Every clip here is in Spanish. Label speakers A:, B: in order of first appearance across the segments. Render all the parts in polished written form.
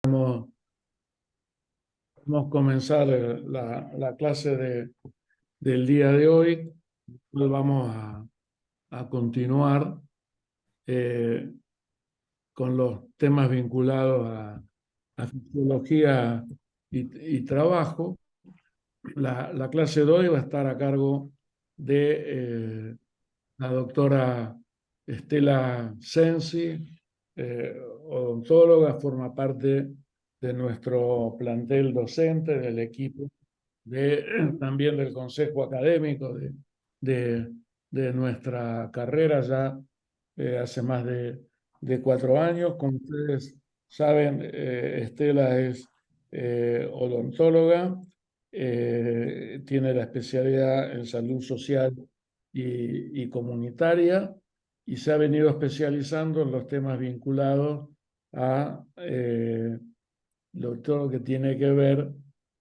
A: Vamos a comenzar la clase del día de hoy. Hoy vamos a continuar eh, con los temas vinculados a fisiología y trabajo. La clase de hoy va a estar a cargo de la doctora Estela Sensi, odontóloga, forma parte de nuestro plantel docente, del equipo, también del consejo académico de, de nuestra carrera ya hace más de 4 años. Como ustedes saben, Estela es odontóloga, tiene la especialidad en salud social y comunitaria y se ha venido especializando en los temas vinculados a todo lo que tiene que ver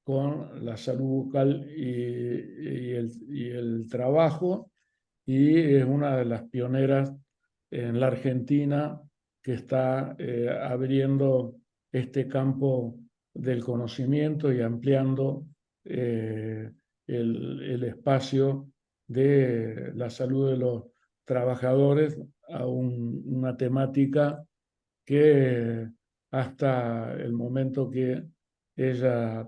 A: con la salud bucal y el trabajo, y es una de las pioneras en la Argentina que está abriendo este campo del conocimiento y ampliando el espacio de la salud de los trabajadores a una temática que hasta el momento que ella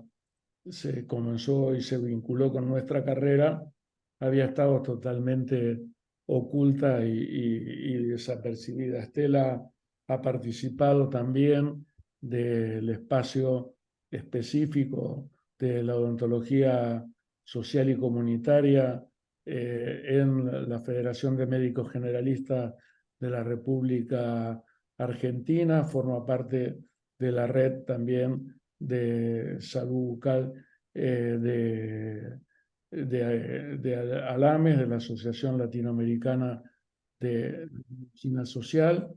A: se comenzó y se vinculó con nuestra carrera, había estado totalmente oculta y desapercibida. Estela ha participado también del espacio específico de la odontología social y comunitaria en la Federación de Médicos Generalistas de la República Argentina, forma parte de la red también de salud bucal de ALAMES, de la Asociación Latinoamericana de Medicina Social,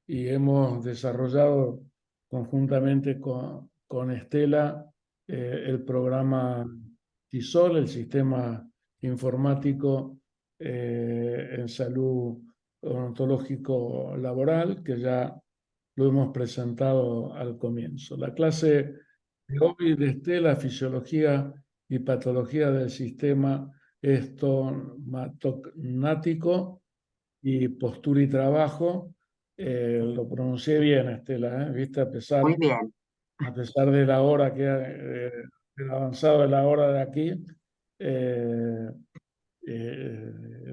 A: y hemos desarrollado conjuntamente con Estela el programa TISOL, el sistema informático en salud odontológico laboral, que ya lo hemos presentado al comienzo. La clase de hoy de Estela, Fisiología y Patología del Sistema Estomatognático y Postura y Trabajo. Lo pronuncié bien, Estela, ¿eh? ¿Viste?
B: Muy bien.
A: A pesar de la hora del avanzado de la hora de aquí, eh,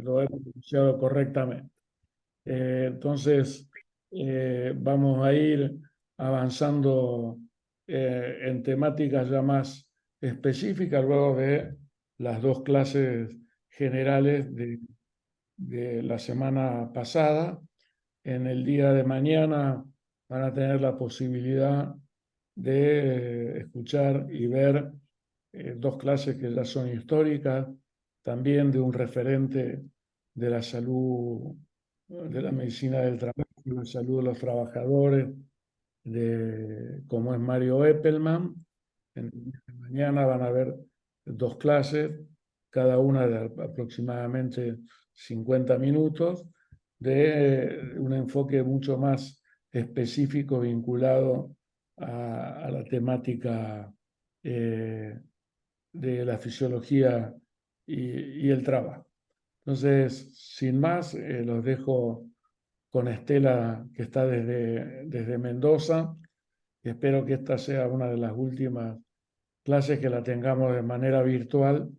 A: lo he pronunciado correctamente. Entonces, vamos a ir avanzando en temáticas ya más específicas luego de las dos clases generales de la semana pasada. En el día de mañana van a tener la posibilidad de escuchar y ver dos clases que ya son históricas, también de un referente de la salud, de la medicina del trabajo, de la salud de los trabajadores, como es Mario Eppelman. Mañana van a haber dos clases, cada una de aproximadamente 50 minutos, de un enfoque mucho más específico vinculado a la temática eh, de la fisiología y el trabajo. Entonces, sin más, los dejo con Estela, que está desde Mendoza. Espero que esta sea una de las últimas clases que la tengamos de manera virtual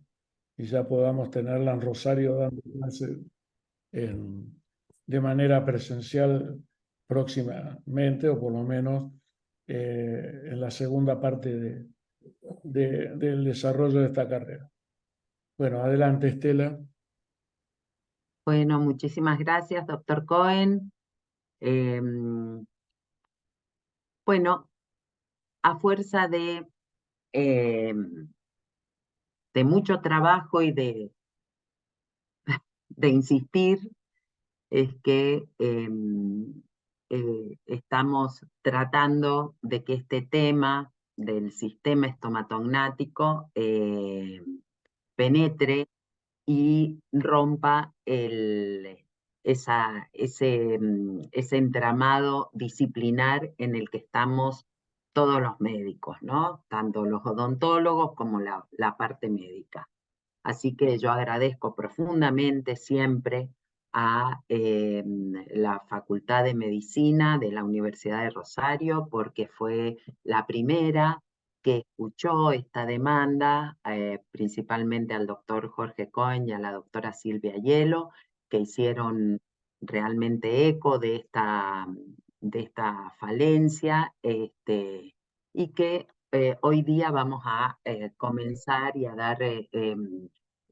A: y ya podamos tenerla en Rosario dando clases de manera presencial próximamente, o por lo menos en la segunda parte del desarrollo de esta carrera. Bueno, adelante, Estela.
B: Bueno, muchísimas gracias, doctor Cohen. Em, bueno, a fuerza em, de mucho trabajo y de insistir, es que estamos tratando de que este tema del sistema estomatognático penetre y rompa ese entramado disciplinar en el que estamos todos los médicos, ¿no? Tanto los odontólogos como la parte médica. Así que yo agradezco profundamente siempre a la Facultad de Medicina de la Universidad de Rosario, porque fue la primera que escuchó esta demanda, principalmente al doctor Jorge Cohen y a la doctora Silvia Hielo, que hicieron realmente eco de esta falencia, y que hoy día vamos a comenzar y a dar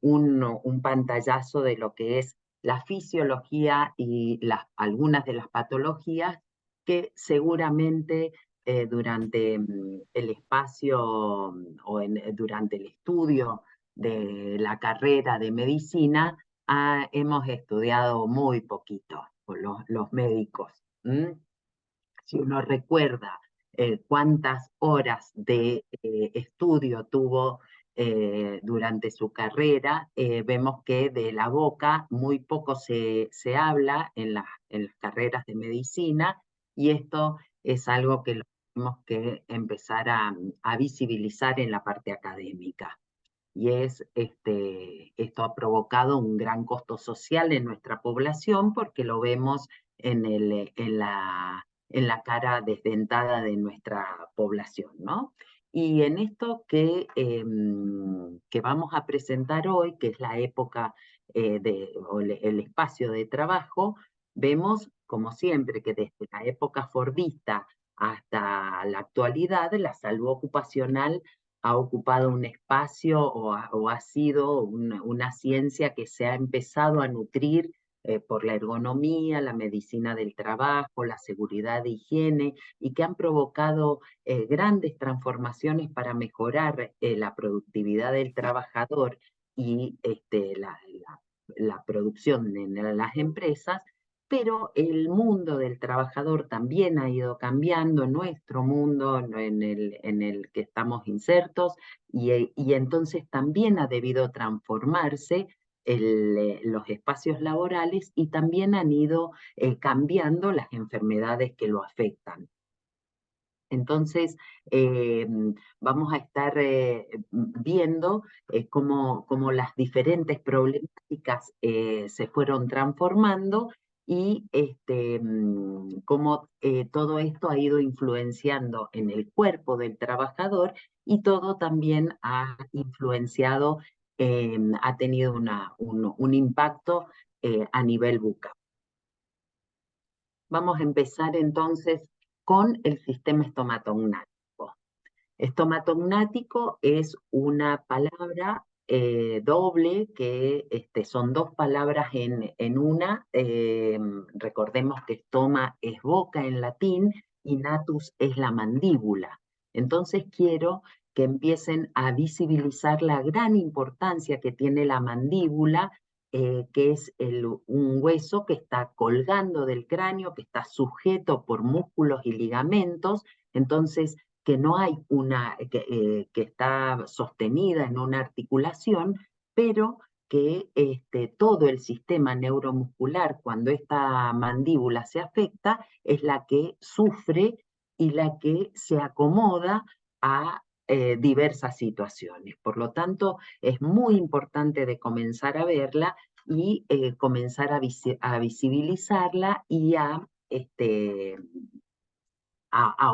B: un pantallazo de lo que es la fisiología y algunas de las patologías que seguramente durante el espacio durante el estudio de la carrera de medicina hemos estudiado muy poquito los médicos. Si uno recuerda cuántas horas de estudio tuvo durante su carrera, vemos que de la boca muy poco se habla en las carreras de medicina, y esto es algo que lo tenemos que empezar a visibilizar en la parte académica. Y esto ha provocado un gran costo social en nuestra población, porque lo vemos en la cara desdentada de nuestra población, ¿no? Y en esto que vamos a presentar hoy, que es la época o el espacio de trabajo, vemos, como siempre, que desde la época fordista hasta la actualidad, la salud ocupacional ha ocupado un espacio o ha sido una ciencia que se ha empezado a nutrir por la ergonomía, la medicina del trabajo, la seguridad de higiene, y que han provocado grandes transformaciones para mejorar la productividad del trabajador y la producción en las empresas. Pero el mundo del trabajador también ha ido cambiando, nuestro mundo en el que estamos insertos, y entonces también ha debido transformarse los espacios laborales, y también han ido cambiando las enfermedades que lo afectan. Entonces, vamos a estar viendo cómo las diferentes problemáticas se fueron transformando, y cómo todo esto ha ido influenciando en el cuerpo del trabajador, y todo también ha influenciado, ha tenido un impacto a nivel bucal. Vamos a empezar entonces con el sistema estomatognático. Estomatognático es una palabra doble, que son dos palabras en una. Recordemos que estoma es boca en latín y natus es la mandíbula. Entonces quiero que empiecen a visibilizar la gran importancia que tiene la mandíbula, que es un hueso que está colgando del cráneo, que está sujeto por músculos y ligamentos. Entonces, que no hay que está sostenida en una articulación, pero que todo el sistema neuromuscular, cuando esta mandíbula se afecta, es la que sufre y la que se acomoda a diversas situaciones. Por lo tanto, es muy importante de comenzar a verla y comenzar a visibilizarla y a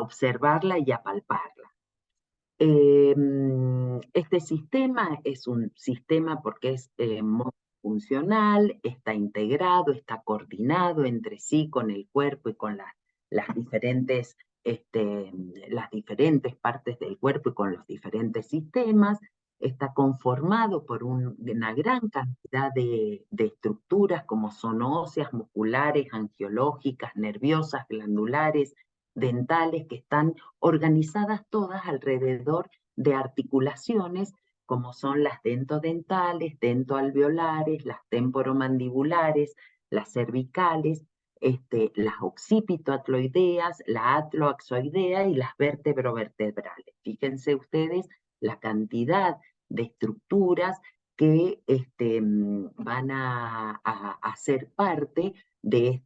B: observarla y a palparla. Este sistema es un sistema porque es funcional, está integrado, está coordinado entre sí con el cuerpo y con las las diferentes partes del cuerpo y con los diferentes sistemas. Está conformado por una gran cantidad de estructuras, como son óseas, musculares, angiológicas, nerviosas, glandulares, dentales, que están organizadas todas alrededor de articulaciones, como son las dentodentales, dentoalveolares, las temporomandibulares, las cervicales, las occipitoatloideas, la atloaxoidea y las vertebrovertebrales. Fíjense ustedes la cantidad de estructuras que van a ser parte de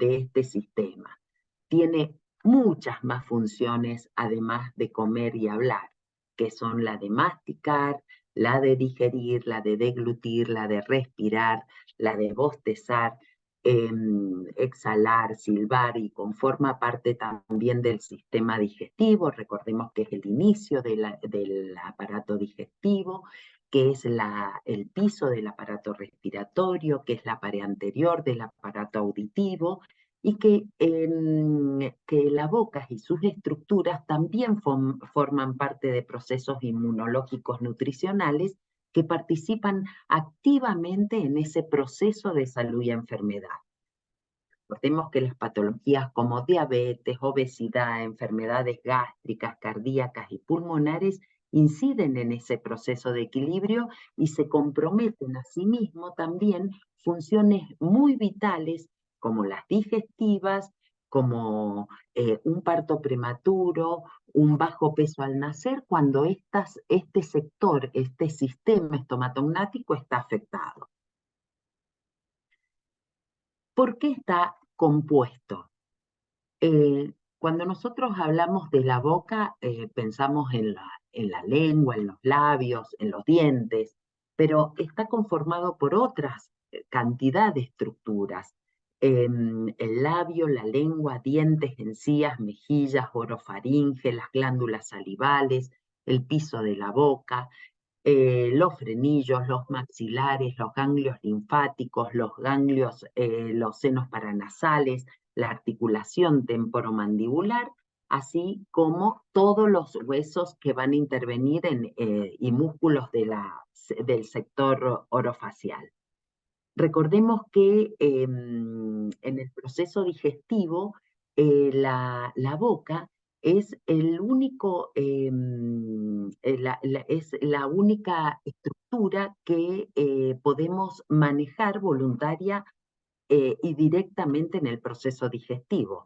B: este sistema. Tiene muchas más funciones además de comer y hablar, que son la de masticar, la de digerir, la de deglutir, la de respirar, la de bostezar, exhalar, silbar, y conforma parte también del sistema digestivo. Recordemos que es el inicio del aparato digestivo, que es el piso del aparato respiratorio, que es la pared anterior del aparato auditivo, y que la boca y sus estructuras también forman parte de procesos inmunológicos nutricionales que participan activamente en ese proceso de salud y enfermedad. Recordemos que las patologías como diabetes, obesidad, enfermedades gástricas, cardíacas y pulmonares inciden en ese proceso de equilibrio y se comprometen asimismo también funciones muy vitales como las digestivas, como un parto prematuro, un bajo peso al nacer, cuando este sector, este sistema estomatognático está afectado. ¿Por qué está compuesto? Cuando nosotros hablamos de la boca, pensamos en la lengua, en los labios, en los dientes, pero está conformado por otras cantidad de estructuras. El labio, la lengua, dientes, encías, mejillas, orofaringe, las glándulas salivales, el piso de la boca, los frenillos, los maxilares, los ganglios linfáticos, los senos paranasales, la articulación temporomandibular, así como todos los huesos que van a intervenir y músculos del sector orofacial. Recordemos que en el proceso digestivo, la boca es es la única estructura que podemos manejar voluntaria y directamente en el proceso digestivo.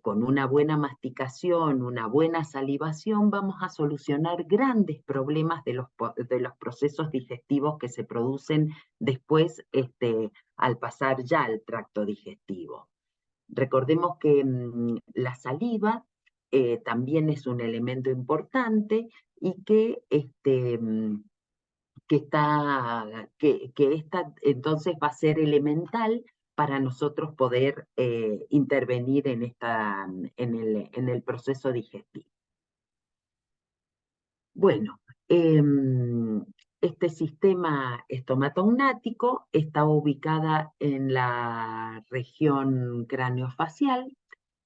B: Con una buena masticación, una buena salivación, vamos a solucionar grandes problemas de los procesos digestivos que se producen después al pasar ya al tracto digestivo. Recordemos que la saliva también es un elemento importante y que esta entonces va a ser elemental para nosotros poder intervenir en el proceso digestivo. Bueno, este sistema estomatognático está ubicada en la región craneofacial,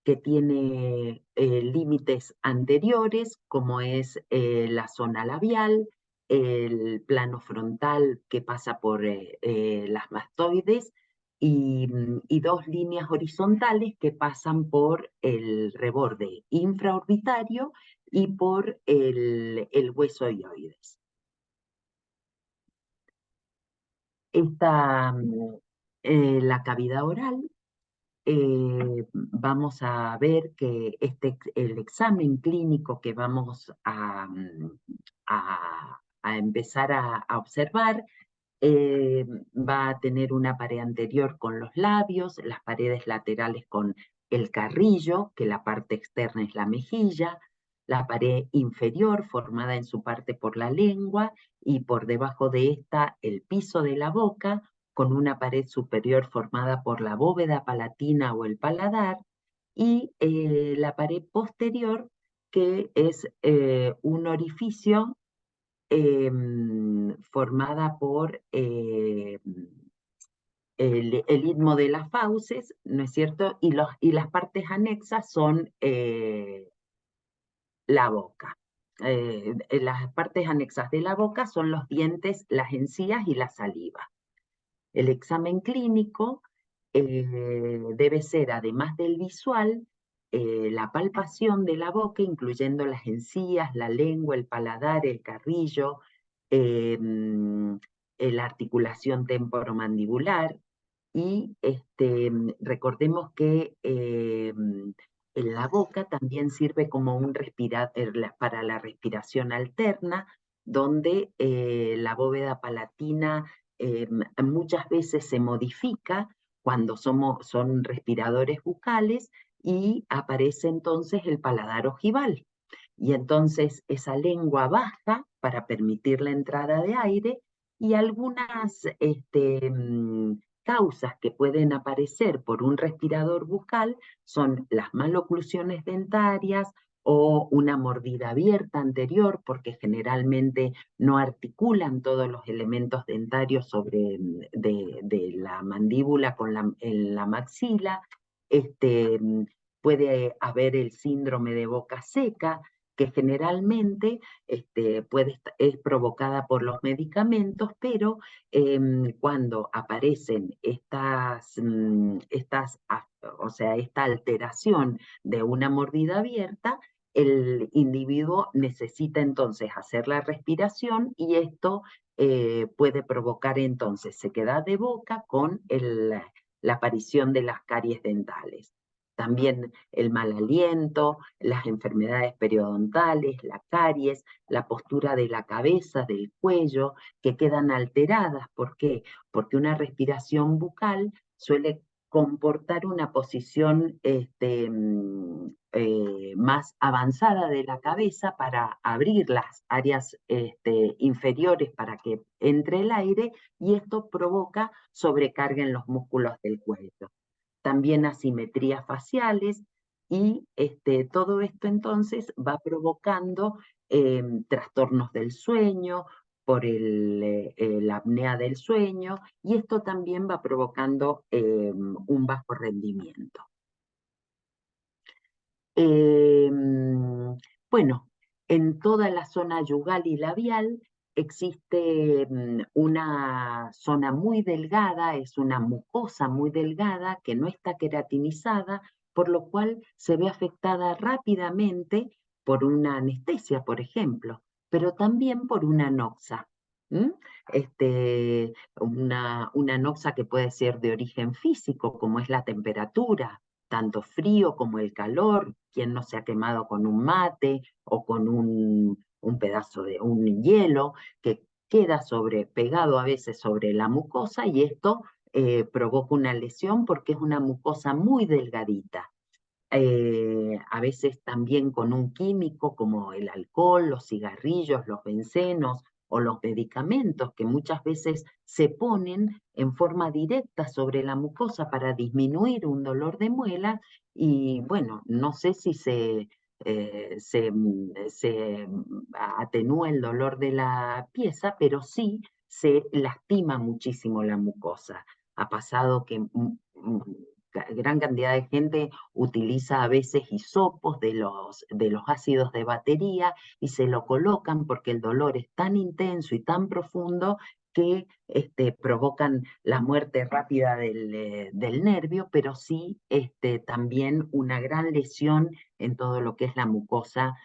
B: que tiene límites anteriores, como es la zona labial, el plano frontal que pasa por las mastoides, y dos líneas horizontales que pasan por el reborde infraorbitario y por el hueso hioides. La cavidad oral, vamos a ver que el examen clínico que vamos a empezar a observar va a tener una pared anterior con los labios, las paredes laterales con el carrillo, que la parte externa es la mejilla, la pared inferior formada en su parte por la lengua y por debajo de esta el piso de la boca, con una pared superior formada por la bóveda palatina o el paladar, y la pared posterior, que es un orificio formada por el istmo de las fauces, ¿no es cierto? Y las partes anexas son la boca. Las partes anexas de la boca son los dientes, las encías y la saliva. El examen clínico debe ser, además del visual, la palpación de la boca, incluyendo las encías, la lengua, el paladar, el carrillo, la articulación temporomandibular, y recordemos que en la boca también sirve como un para la respiración alterna, donde la bóveda palatina muchas veces se modifica cuando son respiradores bucales, y aparece entonces el paladar ojival. Y entonces esa lengua baja para permitir la entrada de aire y algunas causas que pueden aparecer por un respirador bucal son las maloclusiones dentarias o una mordida abierta anterior, porque generalmente no articulan todos los elementos dentarios de la mandíbula con la maxila. Puede haber el síndrome de boca seca, que generalmente es provocada por los medicamentos, pero cuando aparecen o sea, esta alteración de una mordida abierta, el individuo necesita entonces hacer la respiración y esto puede provocar entonces sequedad de boca con la aparición de las caries dentales. También el mal aliento, las enfermedades periodontales, la caries, la postura de la cabeza, del cuello, que quedan alteradas. ¿Por qué? Porque una respiración bucal suele comportar una posición más avanzada de la cabeza para abrir las áreas inferiores para que entre el aire, y esto provoca sobrecarga en los músculos del cuello. También asimetrías faciales, y todo esto entonces va provocando trastornos del sueño por la apnea del sueño, y esto también va provocando un bajo rendimiento. Bueno, en toda la zona yugal y labial existe una zona muy delgada, es una mucosa muy delgada que no está queratinizada, por lo cual se ve afectada rápidamente por una anestesia, por ejemplo, pero también por una anoxa. Una anoxa que puede ser de origen físico, como es la temperatura, tanto frío como el calor, quien no se ha quemado con un mate o con un pedazo de un hielo que queda pegado a veces sobre la mucosa, y esto provoca una lesión porque es una mucosa muy delgadita. A veces también con un químico como el alcohol, los cigarrillos, los bencenos o los medicamentos que muchas veces se ponen en forma directa sobre la mucosa para disminuir un dolor de muela, y bueno, no sé si se atenúa el dolor de la pieza, pero sí se lastima muchísimo la mucosa. Ha pasado que gran cantidad de gente utiliza a veces hisopos de los ácidos de batería y se lo colocan porque el dolor es tan intenso y tan profundo que provocan la muerte rápida del nervio, pero sí también una gran lesión en todo lo que es la mucosa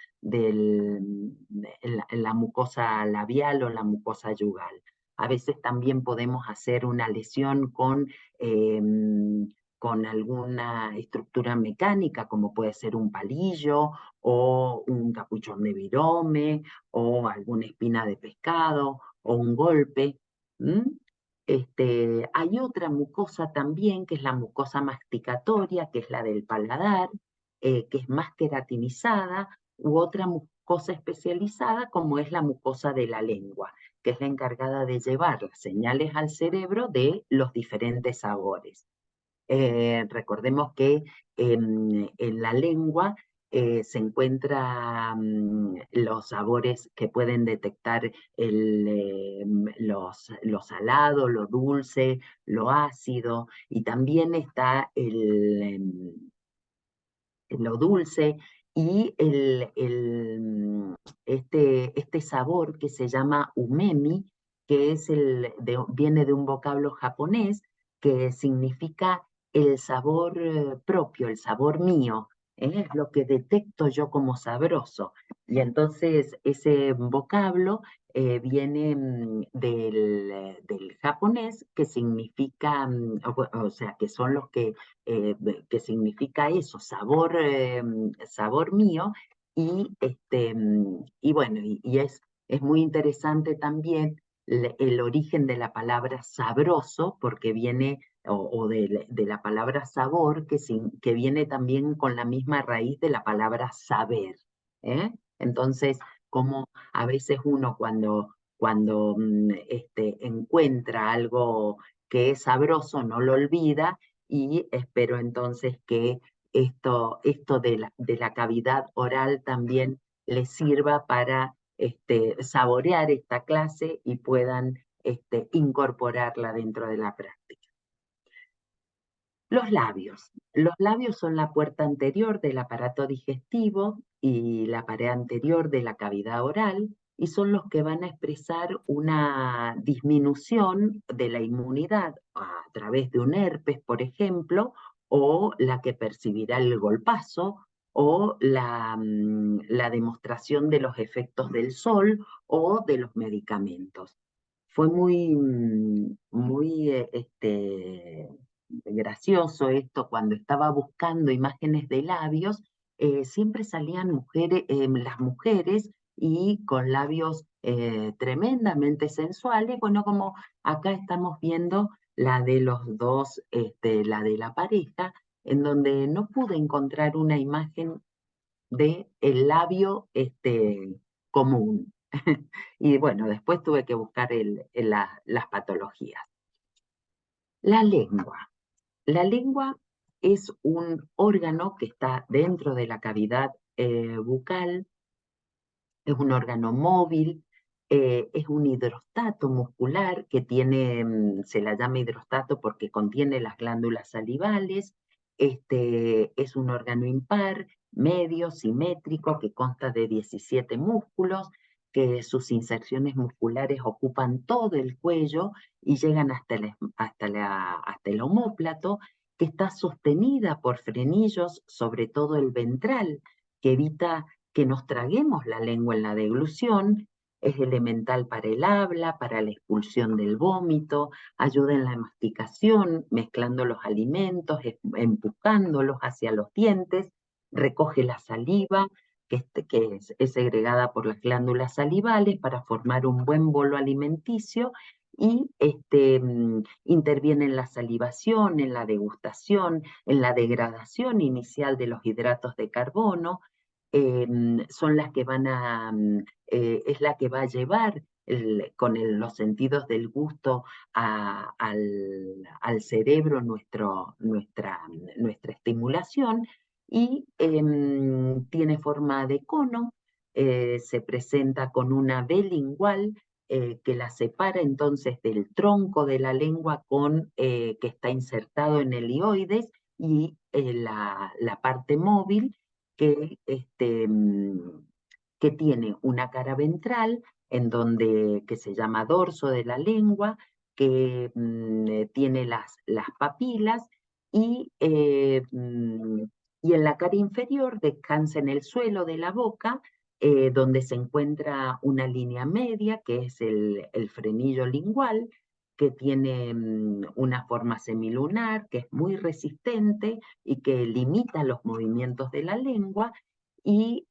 B: la mucosa labial o la mucosa yugal. A veces también podemos hacer una lesión con alguna estructura mecánica, como puede ser un palillo o un capuchón de virome o alguna espina de pescado o un golpe. Hay otra mucosa también, que es la mucosa masticatoria, que es la del paladar, que es más queratinizada, u otra mucosa especializada, como es la mucosa de la lengua, que es la encargada de llevar las señales al cerebro de los diferentes sabores. Recordemos que en la lengua se encuentran los sabores que pueden detectar lo salado, lo dulce, lo ácido, y también está lo dulce y este sabor que se llama umemi, que viene de un vocablo japonés que significa el sabor propio, el sabor mío, es lo que detecto yo como sabroso. Y entonces ese vocablo viene del japonés, que significa, o sea, que son los que significa eso, sabor mío, y bueno, y es muy interesante también el origen de la palabra sabroso, porque viene, o de la palabra sabor, que viene también con la misma raíz de la palabra saber. Entonces, como a veces uno cuando encuentra algo que es sabroso, no lo olvida, y espero entonces que esto de la cavidad oral también les sirva para saborear esta clase y puedan incorporarla dentro de la práctica. Los labios. Los labios son la puerta anterior del aparato digestivo y la pared anterior de la cavidad oral, y son los que van a expresar una disminución de la inmunidad a través de un herpes, por ejemplo, o la que percibirá el golpazo, o la demostración de los efectos del sol o de los medicamentos. Fue muy gracioso esto, cuando estaba buscando imágenes de labios, siempre salían las mujeres y con labios tremendamente sensuales. Bueno, como acá estamos viendo la de los dos, la de la pareja, en donde no pude encontrar una imagen de el labio común. Y bueno, después tuve que buscar las patologías. La lengua. La lengua es un órgano que está dentro de la cavidad bucal, es un órgano móvil, es un hidrostato muscular que tiene, se la llama hidrostato porque contiene las glándulas salivales. Es un órgano impar, medio, simétrico, que consta de 17 músculos, que sus inserciones musculares ocupan todo el cuello y llegan hasta el omóplato, que está sostenida por frenillos, sobre todo el ventral, que evita que nos traguemos la lengua en la deglución. Es elemental para el habla, para la expulsión del vómito, ayuda en la masticación, mezclando los alimentos, empujándolos hacia los dientes, recoge la saliva, que es segregada por las glándulas salivales para formar un buen bolo alimenticio, y interviene en la salivación, en la degustación, en la degradación inicial de los hidratos de carbono. Son las que es la que va a llevar los sentidos del gusto al cerebro nuestra estimulación, y tiene forma de cono. Se presenta con una B lingual que la separa entonces del tronco de la lengua que está insertado en el hioides, y la parte móvil que tiene una cara ventral que se llama dorso de la lengua, que tiene las papilas, y en la cara inferior descansa en el suelo de la boca, donde se encuentra una línea media, que es el frenillo lingual, que tiene una forma semilunar, que es muy resistente y que limita los movimientos de la lengua, y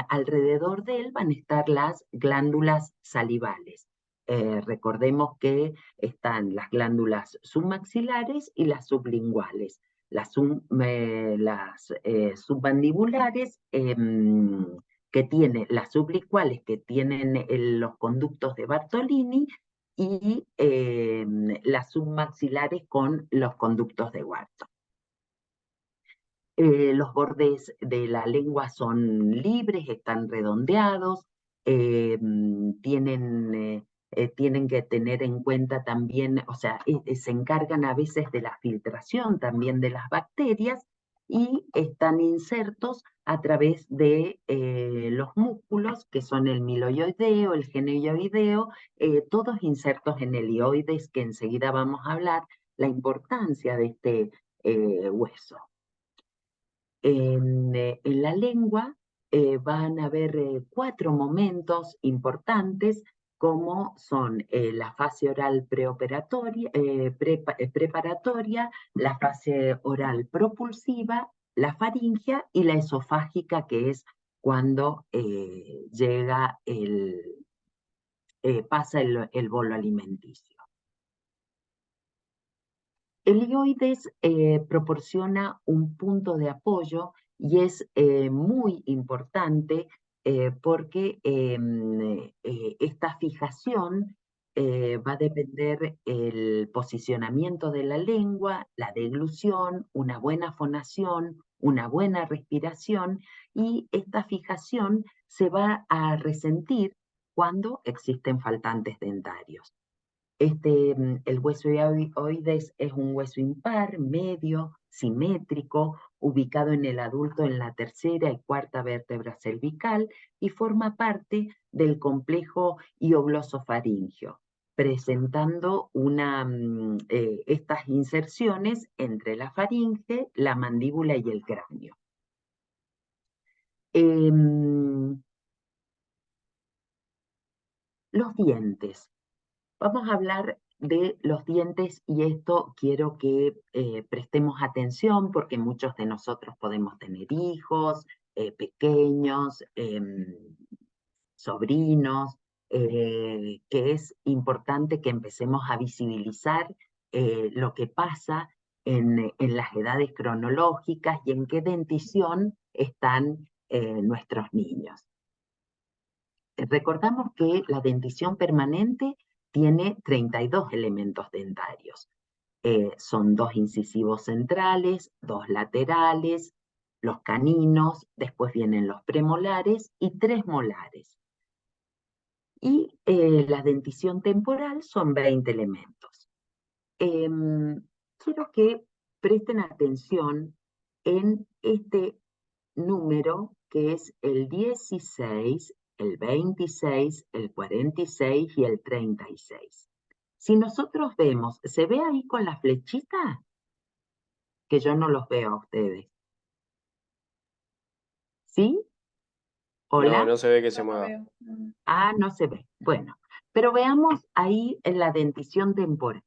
B: alrededor de él van a estar las glándulas salivales. Recordemos que están las glándulas submaxilares y las sublinguales. Las submandibulares, las sublinguales, que tienen los conductos de Bartolini, y las submaxilares con los conductos de Wharton. Los bordes de la lengua son libres, están redondeados, tienen que tener en cuenta también, o sea, se encargan a veces de la filtración también de las bacterias, y están insertos a través de los músculos, que son el miloioideo, el geneioideo, todos insertos en el hioides, que enseguida vamos a hablar la importancia de este hueso. En la lengua van a haber 4 momentos importantes, como son la fase oral preparatoria, la fase oral propulsiva, la faringia y la esofágica, que es cuando llega pasa el bolo alimenticio. El ioides proporciona un punto de apoyo y es muy importante porque esta fijación va a depender el posicionamiento de la lengua, la deglución, una buena fonación, una buena respiración, y esta fijación se va a resentir cuando existen faltantes dentarios. El hueso hioides es un hueso impar, medio, simétrico, ubicado en el adulto en la tercera y cuarta vértebra cervical y forma parte del complejo hioglosofaringeo, presentando estas inserciones entre la faringe, la mandíbula y el cráneo. Los dientes. Vamos a hablar de los dientes y esto quiero que prestemos atención porque muchos de nosotros podemos tener hijos, pequeños, sobrinos, que es importante que empecemos a visibilizar lo que pasa en las edades cronológicas y en qué dentición están nuestros niños. Recordamos que la dentición permanente tiene 32 elementos dentarios. Son 2 incisivos centrales, 2 laterales, los caninos, después vienen los premolares y 3 molares. Y la dentición temporal son 20 elementos. Quiero que presten atención en este número que es el 16, el 26, el 46 y el 36. Si nosotros vemos, ¿se ve ahí con la flechita? Que yo no los veo a ustedes. ¿Sí? ¿Hola?
C: No, no se ve que se mueva.
B: Ah, no se ve. Bueno, pero veamos ahí en la dentición temporal.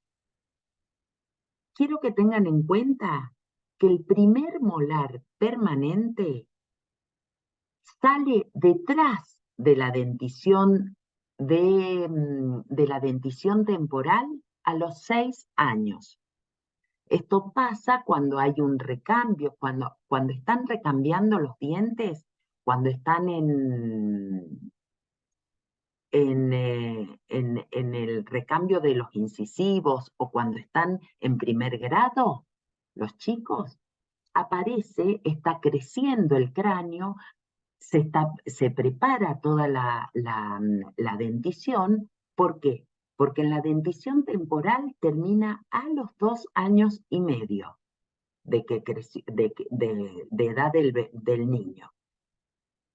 B: Quiero que tengan en cuenta que el primer molar permanente sale detrás de la dentición temporal a los 6 años. Esto pasa cuando hay un recambio, cuando están recambiando los dientes, cuando están en el recambio de los incisivos o cuando están en primer grado, los chicos, está creciendo el cráneo, se prepara toda la dentición. ¿Por qué? Porque la dentición temporal termina a los 2 años y medio de edad del niño.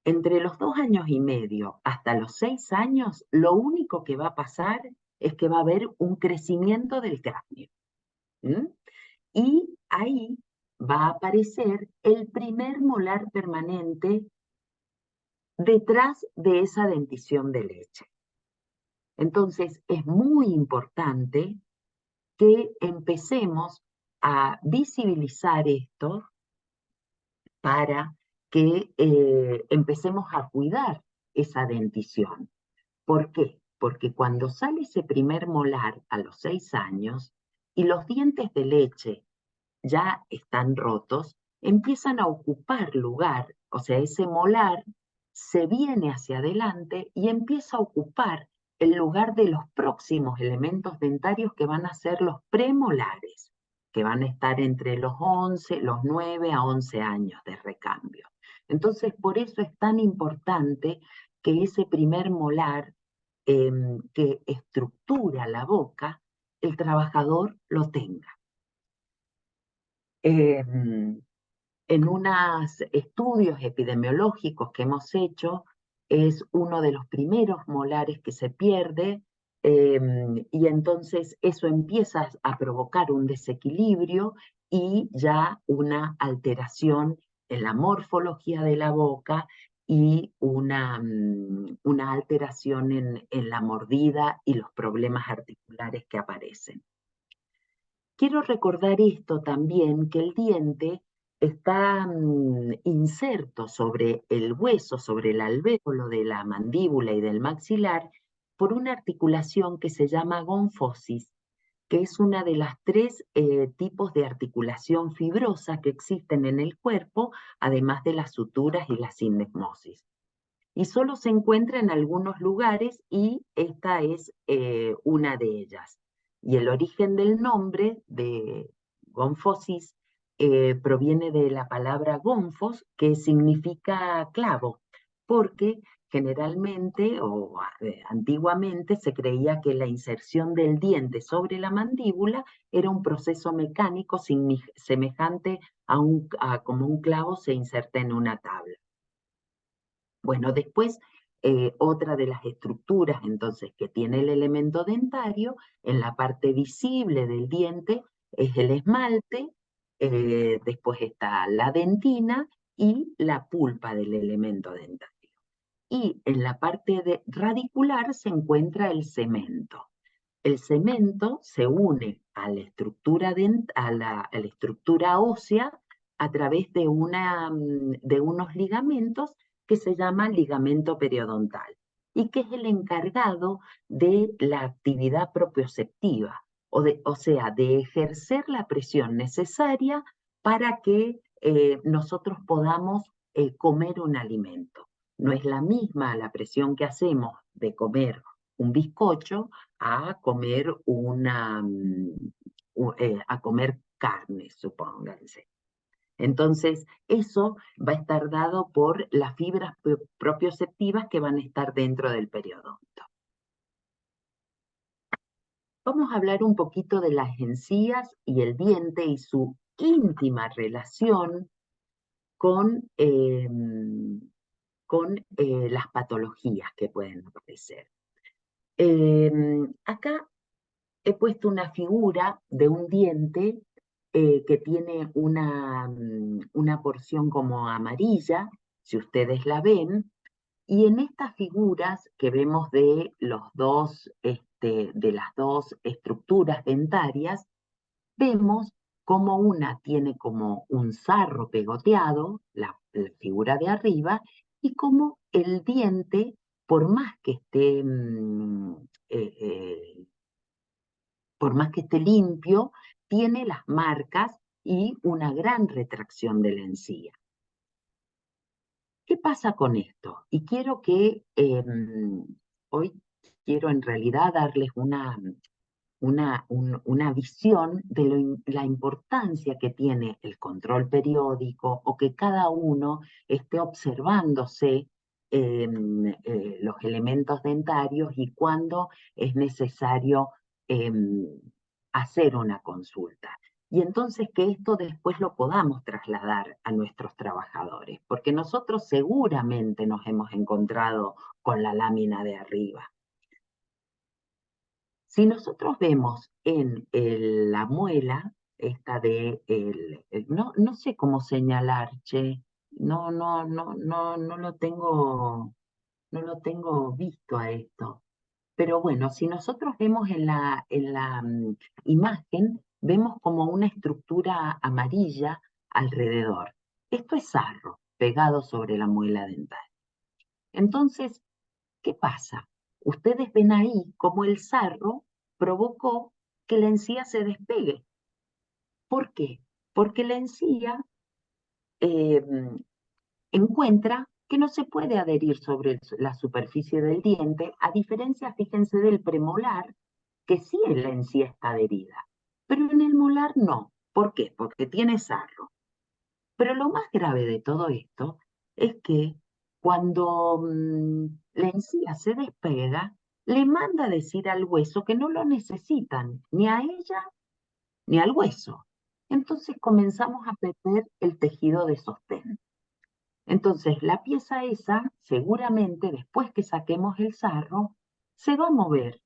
B: Entre los 2 años y medio hasta los 6 años, lo único que va a pasar es que va a haber un crecimiento del cráneo. Y ahí va a aparecer el primer molar permanente detrás de esa dentición de leche. Entonces, es muy importante que empecemos a visibilizar esto para que empecemos a cuidar esa dentición. ¿Por qué? Porque cuando sale ese primer molar a los 6 años y los dientes de leche ya están rotos, empiezan a ocupar lugar, o sea, ese molar se viene hacia adelante y empieza a ocupar el lugar de los próximos elementos dentarios que van a ser los premolares, que van a estar entre los 9 a 11 años de recambio. Entonces, por eso es tan importante que ese primer molar que estructura la boca, el trabajador lo tenga. En unos estudios epidemiológicos que hemos hecho, es uno de los primeros molares que se pierde, y entonces eso empieza a provocar un desequilibrio y ya una alteración en la morfología de la boca y una alteración en la mordida y los problemas articulares que aparecen. Quiero recordar esto también, que el diente está inserto sobre el hueso, sobre el alvéolo de la mandíbula y del maxilar, por una articulación que se llama gonfosis, que es una de las tres tipos de articulación fibrosa que existen en el cuerpo, además de las suturas y la sindesmosis. Y solo se encuentra en algunos lugares y esta es una de ellas. Y el origen del nombre de gonfosis proviene de la palabra gonfos, que significa clavo, porque generalmente o antiguamente se creía que la inserción del diente sobre la mandíbula era un proceso mecánico semejante a como un clavo se inserta en una tabla. Bueno, después otra de las estructuras entonces que tiene el elemento dentario, en la parte visible del diente es el esmalte, después está la dentina y la pulpa del elemento dentario. Y en la parte radicular se encuentra el cemento. El cemento se une a la estructura, a la estructura ósea a través de unos ligamentos que se llaman ligamento periodontal y que es el encargado de la actividad propioceptiva, o sea, de ejercer la presión necesaria para que nosotros podamos comer un alimento. No es la misma la presión que hacemos de comer un bizcocho a comer a comer carne, supónganse. Entonces, eso va a estar dado por las fibras propioceptivas que van a estar dentro del periodonto. Vamos a hablar un poquito de las encías y el diente y su íntima relación con las patologías que pueden aparecer. Acá he puesto una figura de un diente que tiene una porción como amarilla, si ustedes la ven, y en estas figuras que vemos de las dos estructuras dentarias, vemos como una tiene como un sarro pegoteado, la figura de arriba, y como el diente, por más que esté por más que esté limpio, tiene las marcas y una gran retracción de la encía. ¿Qué pasa con esto? Y quiero que hoy quiero en realidad darles una visión de la importancia que tiene el control periódico o que cada uno esté observándose los elementos dentarios y cuándo es necesario hacer una consulta. Y entonces que esto después lo podamos trasladar a nuestros trabajadores, porque nosotros seguramente nos hemos encontrado con la lámina de arriba. Si nosotros vemos en la muela, esta no sé cómo señalar, che, no lo tengo visto a esto. Pero bueno, si nosotros vemos en la imagen, vemos como una estructura amarilla alrededor. Esto es sarro pegado sobre la muela dental. Entonces, ¿qué pasa? Ustedes ven ahí cómo el sarro provocó que la encía se despegue. ¿Por qué? Porque la encía encuentra que no se puede adherir sobre la superficie del diente, a diferencia, fíjense, del premolar, que sí en la encía está adherida, pero en el molar no. ¿Por qué? Porque tiene sarro. Pero lo más grave de todo esto es que cuando la encía se despega, le manda a decir al hueso que no lo necesitan, ni a ella ni al hueso. Entonces comenzamos a perder el tejido de sostén. Entonces la pieza esa, seguramente después que saquemos el sarro, se va a mover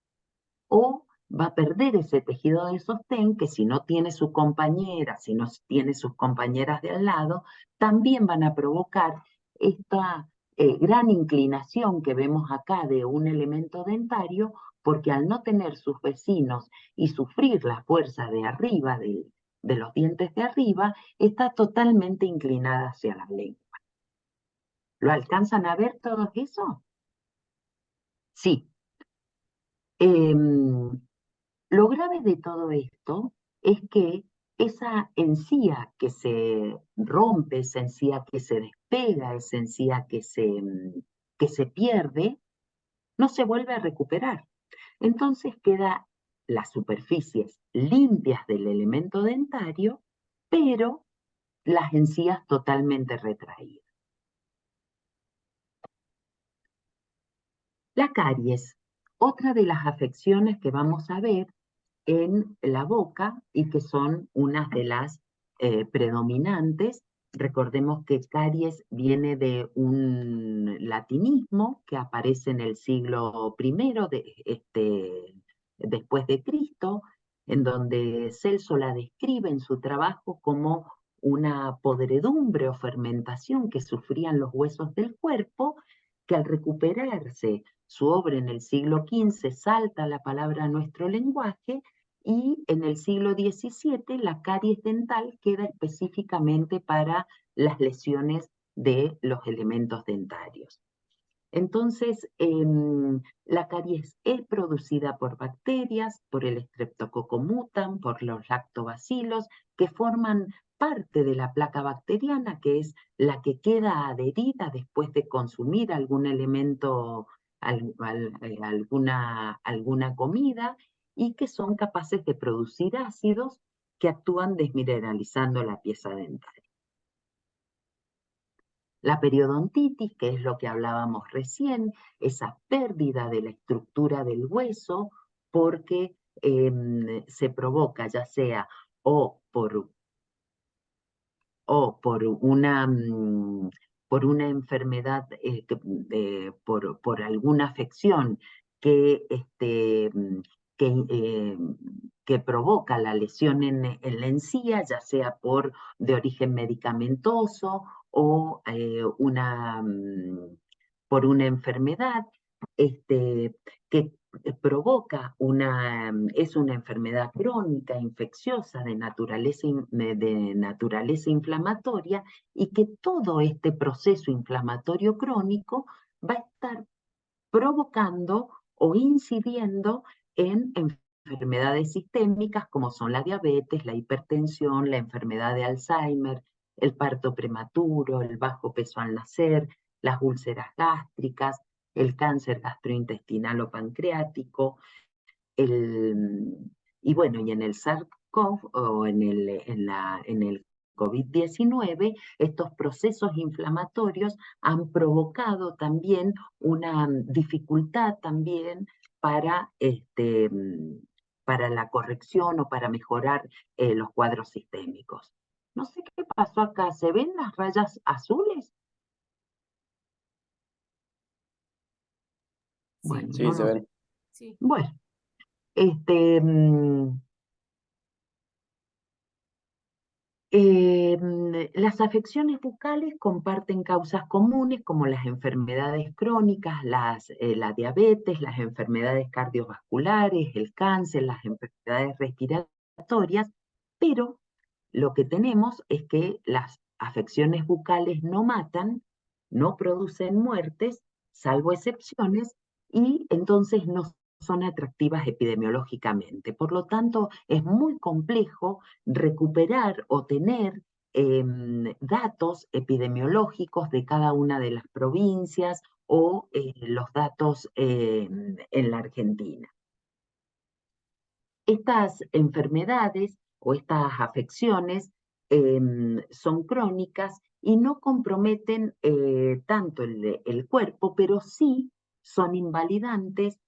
B: o va a perder ese tejido de sostén que si no tiene su compañera, si no tiene sus compañeras de al lado, también van a provocar esta gran inclinación que vemos acá de un elemento dentario, porque al no tener sus vecinos y sufrir la fuerza de arriba, de los dientes de arriba, está totalmente inclinada hacia la lengua. ¿Lo alcanzan a ver todo eso? Sí. Lo grave de todo esto es que esa encía que se rompe, esa encía que se despega, esa encía que se pierde, no se vuelve a recuperar. Entonces queda las superficies limpias del elemento dentario, pero las encías totalmente retraídas. La caries, otra de las afecciones que vamos a ver en la boca y que son unas de las predominantes. Recordemos que caries viene de un latinismo que aparece en el siglo después de Cristo, en donde Celso la describe en su trabajo como una podredumbre o fermentación que sufrían los huesos del cuerpo, que al recuperarse su obra en el siglo XV salta la palabra a nuestro lenguaje, y en el siglo XVII la caries dental queda específicamente para las lesiones de los elementos dentarios. Entonces, la caries es producida por bacterias, por el Streptococcus mutant, por los lactobacilos, que forman parte de la placa bacteriana, que es la que queda adherida después de consumir algún elemento, alguna comida, y que son capaces de producir ácidos que actúan desmineralizando la pieza dental. La periodontitis, que es lo que hablábamos recién, esa pérdida de la estructura del hueso porque se provoca ya sea o por una enfermedad, por alguna afección que, que provoca la lesión en la encía, ya sea de origen medicamentoso o por una enfermedad que provoca es una enfermedad crónica, infecciosa, de naturaleza inflamatoria, y que todo este proceso inflamatorio crónico va a estar provocando o incidiendo en enfermedades sistémicas como son la diabetes, la hipertensión, la enfermedad de Alzheimer, el parto prematuro, el bajo peso al nacer, las úlceras gástricas, el cáncer gastrointestinal o pancreático, y bueno, y en el SARS-CoV o en el COVID-19, estos procesos inflamatorios han provocado también una dificultad también para, para la corrección o para mejorar los cuadros sistémicos. No sé qué pasó acá, ¿se ven las rayas azules? Bueno,
C: Sí,
B: no
C: se
B: lo
C: ven.
B: sé. Sí. Bueno, este, las afecciones bucales comparten causas comunes como las enfermedades crónicas, la diabetes, las enfermedades cardiovasculares, el cáncer, las enfermedades respiratorias, pero lo que tenemos es que las afecciones bucales no matan, no producen muertes, salvo excepciones, y entonces no son atractivas epidemiológicamente. Por lo tanto, es muy complejo recuperar o tener datos epidemiológicos de cada una de las provincias o los datos en la Argentina. Estas enfermedades o estas afecciones son crónicas y no comprometen tanto el cuerpo, pero sí son invalidantes,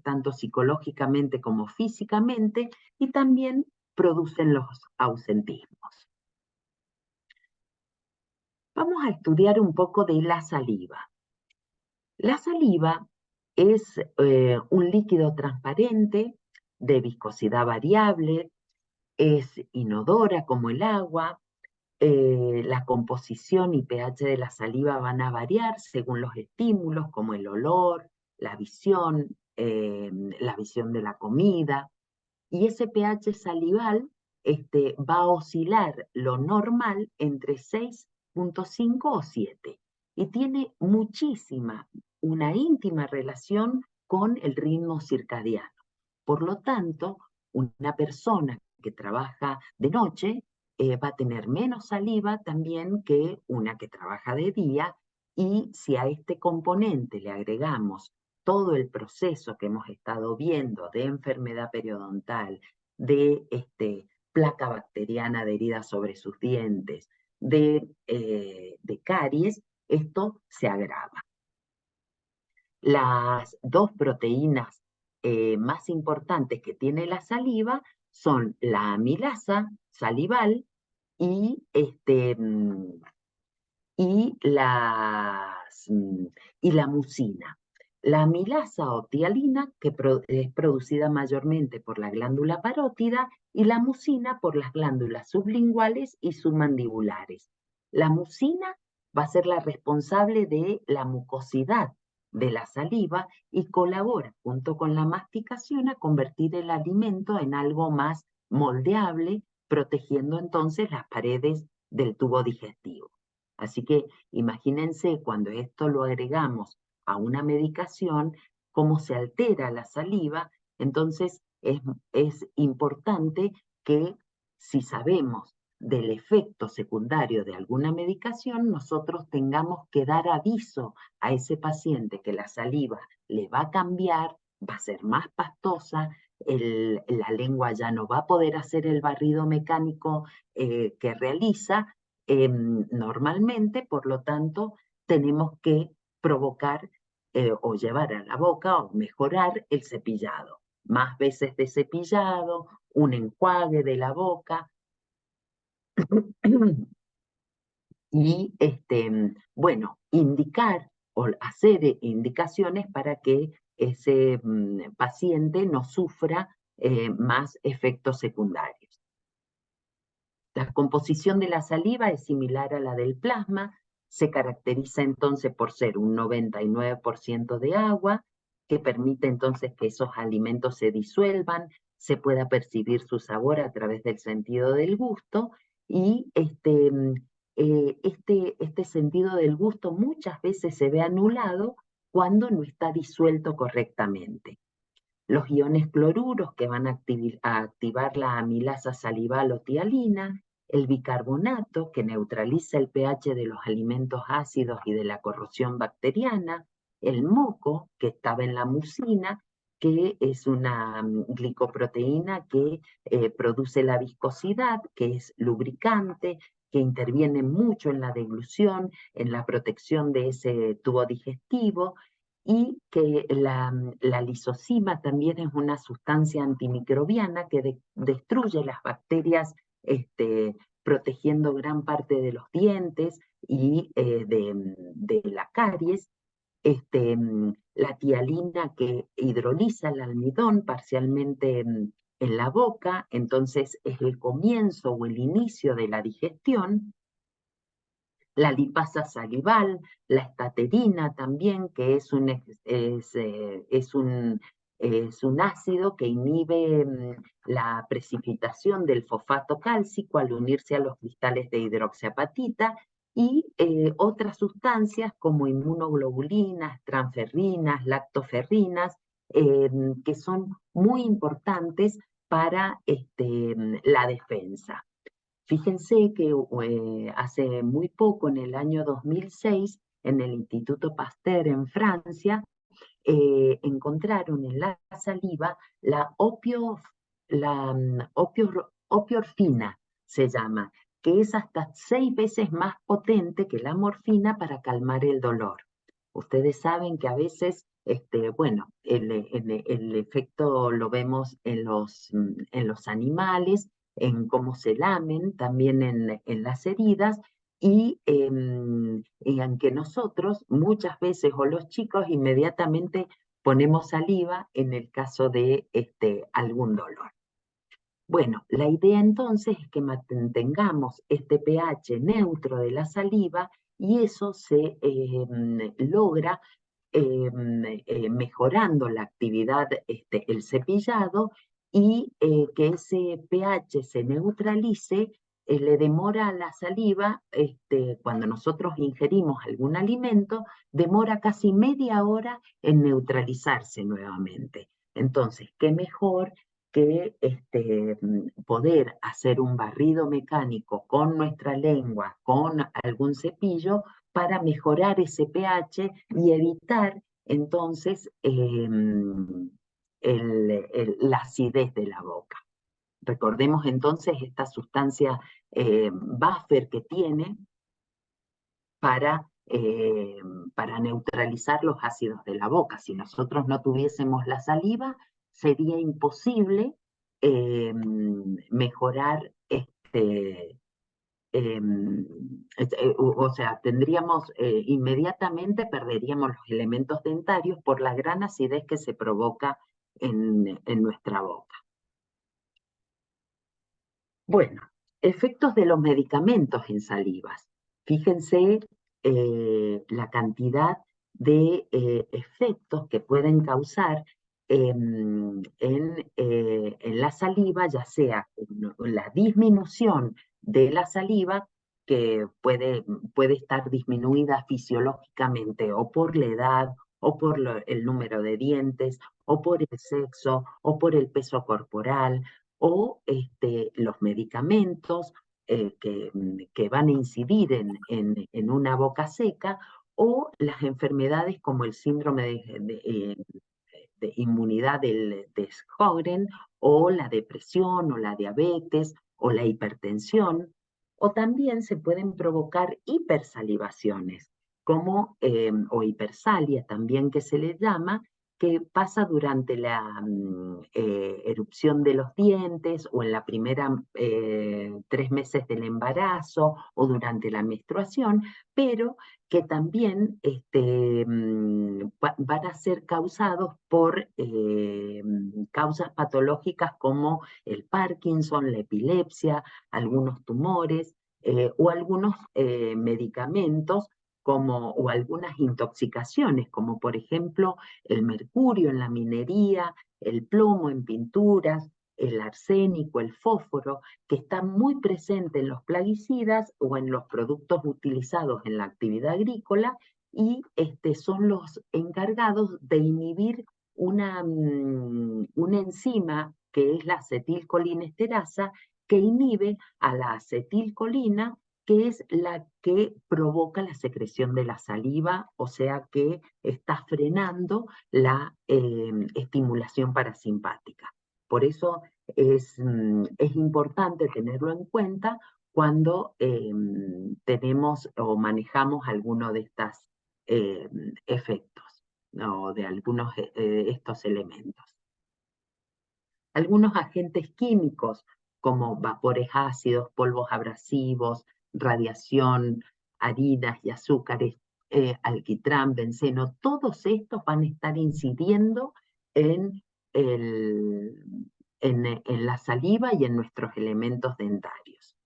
B: tanto psicológicamente como físicamente, y también producen los ausentismos. Vamos a estudiar un poco de la saliva. La saliva es un líquido transparente de viscosidad variable, es inodora como el agua, la composición y pH de la saliva van a variar según los estímulos como el olor, la visión de la comida, y ese pH salival va a oscilar lo normal entre 6,5 o 7, y tiene muchísima una íntima relación con el ritmo circadiano. Por lo tanto, una persona que trabaja de noche va a tener menos saliva también que una que trabaja de día, y si a este componente le agregamos todo el proceso que hemos estado viendo de enfermedad periodontal, de placa bacteriana adherida sobre sus dientes, de caries, esto se agrava. Las dos proteínas más importantes que tiene la saliva son la amilasa salival y, y, y la mucina. La amilasa o tialina, que es producida mayormente por la glándula parótida, y la mucina por las glándulas sublinguales y submandibulares. La mucina va a ser la responsable de la mucosidad de la saliva y colabora junto con la masticación a convertir el alimento en algo más moldeable, protegiendo entonces las paredes del tubo digestivo. Así que imagínense cuando esto lo agregamos a una medicación, cómo se altera la saliva. Entonces es importante que, si sabemos del efecto secundario de alguna medicación, nosotros tengamos que dar aviso a ese paciente que la saliva le va a cambiar, va a ser más pastosa, la lengua ya no va a poder hacer el barrido mecánico que realiza normalmente. Por lo tanto, tenemos que provocar o llevar a la boca o mejorar el cepillado. Más veces de cepillado, un enjuague de la boca. Y bueno, indicar o hacer indicaciones para que ese paciente no sufra más efectos secundarios. La composición de la saliva es similar a la del plasma, se caracteriza entonces por ser un 99% de agua, que permite entonces que esos alimentos se disuelvan, se pueda percibir su sabor a través del sentido del gusto, y este sentido del gusto muchas veces se ve anulado cuando no está disuelto correctamente. Los iones cloruros que van a activar la amilasa salival o tialina, el bicarbonato que neutraliza el pH de los alimentos ácidos y de la corrosión bacteriana, el moco que estaba en la mucina, que es una glicoproteína que produce la viscosidad, que es lubricante, que interviene mucho en la deglución, en la protección de ese tubo digestivo, y que la lisocima también es una sustancia antimicrobiana que destruye las bacterias, protegiendo gran parte de los dientes y de la caries. La tialina que hidroliza el almidón parcialmente en la boca, entonces es el comienzo o el inicio de la digestión. La lipasa salival, la estaterina también, que es un ácido que inhibe la precipitación del fosfato cálcico al unirse a los cristales de hidroxiapatita, y otras sustancias como inmunoglobulinas, transferrinas, lactoferrinas, que son muy importantes para la defensa. Fíjense que hace muy poco, en el año 2006, en el Instituto Pasteur en Francia, encontraron en la saliva la opiorfina, se llama, que es hasta 6 veces más potente que la morfina para calmar el dolor. Ustedes saben que a veces, bueno, el efecto lo vemos en los animales, en cómo se lamen, también en las heridas, y en que nosotros muchas veces, o los chicos, inmediatamente ponemos saliva en el caso de algún dolor. Bueno, la idea entonces es que mantengamos este pH neutro de la saliva, y eso se logra mejorando la actividad, el cepillado, y que ese pH se neutralice le demora a la saliva, cuando nosotros ingerimos algún alimento, demora casi media hora en neutralizarse nuevamente. Entonces, qué mejor que poder hacer un barrido mecánico con nuestra lengua, con algún cepillo, para mejorar ese pH y evitar entonces la acidez de la boca. Recordemos entonces esta sustancia buffer que tiene para neutralizar los ácidos de la boca. Si nosotros no tuviésemos la saliva, sería imposible mejorar o sea, inmediatamente perderíamos los elementos dentarios por la gran acidez que se provoca en nuestra boca. Bueno, efectos de los medicamentos en salivas. Fíjense la cantidad de efectos que pueden causar en la saliva, ya sea la disminución de la saliva, que puede estar disminuida fisiológicamente o por la edad, o por el número de dientes, o por el sexo, o por el peso corporal, o los medicamentos que van a incidir en una boca seca, o las enfermedades como el síndrome de inmunidad de Sjögren, o la depresión, o la diabetes, o la hipertensión, o también se pueden provocar hipersalivaciones, o hipersalia también que se le llama, que pasa durante la erupción de los dientes, o en la primera 3 meses del embarazo, o durante la menstruación, pero que también van a ser causados por causas patológicas como el Parkinson, la epilepsia, algunos tumores, o algunos medicamentos, o algunas intoxicaciones, como por ejemplo el mercurio en la minería, el plomo en pinturas, el arsénico, el fósforo, que está muy presente en los plaguicidas o en los productos utilizados en la actividad agrícola, y son los encargados de inhibir una enzima que es la acetilcolinesterasa, que inhibe a la acetilcolina, que es la que provoca la secreción de la saliva, o sea que está frenando la estimulación parasimpática. Por eso es importante tenerlo en cuenta cuando tenemos o manejamos alguno de estos efectos, o de algunos de estos elementos. Algunos agentes químicos, como vapores ácidos, polvos abrasivos, radiación, harinas y azúcares, alquitrán, benceno, todos estos van a estar incidiendo en la saliva y en nuestros elementos dentarios.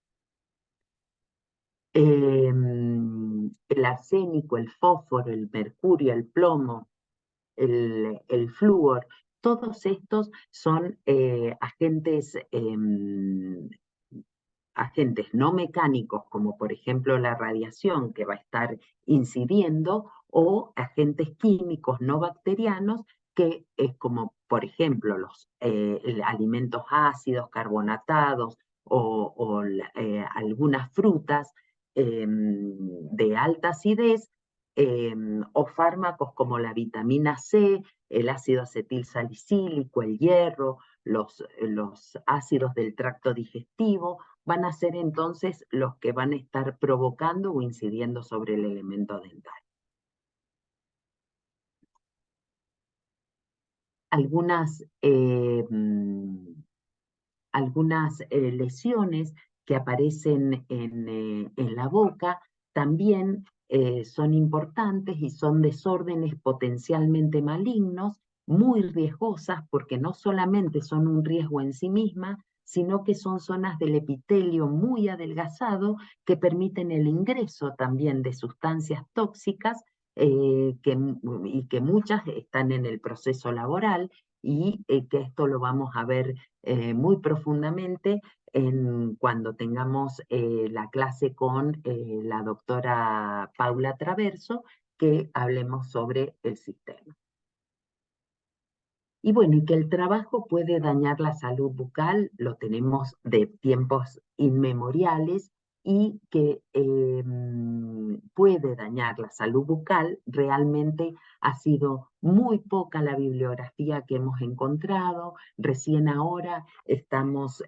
B: El arsénico, el fósforo, el mercurio, el plomo, el flúor, todos estos son agentes no mecánicos, como por ejemplo la radiación, que va a estar incidiendo, o agentes químicos no bacterianos, que es como por ejemplo los alimentos ácidos, carbonatados, o algunas frutas de alta acidez, o fármacos como la vitamina C, el ácido acetilsalicílico, el hierro, los ácidos del tracto digestivo, van a ser entonces los que van a estar provocando o incidiendo sobre el elemento dental. Algunas lesiones que aparecen en la boca también son importantes, y son desórdenes potencialmente malignos, muy riesgosas, porque no solamente son un riesgo en sí misma, sino que son zonas del epitelio muy adelgazado, que permiten el ingreso también de sustancias tóxicas, y que muchas están en el proceso laboral, y que esto lo vamos a ver muy profundamente cuando tengamos la clase con la doctora Paula Traverso, que hablemos sobre el sistema. Y bueno, y que el trabajo puede dañar la salud bucal, lo tenemos de tiempos inmemoriales, y que puede dañar la salud bucal. Realmente ha sido muy poca la bibliografía que hemos encontrado. Recién ahora estamos,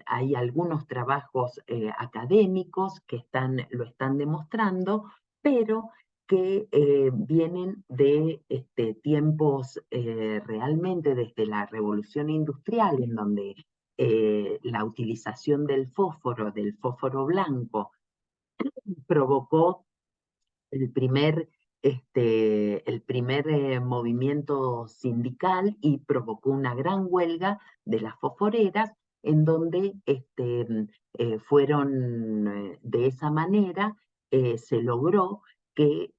B: hay algunos trabajos académicos que lo están demostrando, pero que vienen de tiempos realmente desde la Revolución Industrial, en donde la utilización del fósforo blanco, provocó el primer, movimiento sindical y provocó una gran huelga de las fosforeras, en donde de esa manera se logró que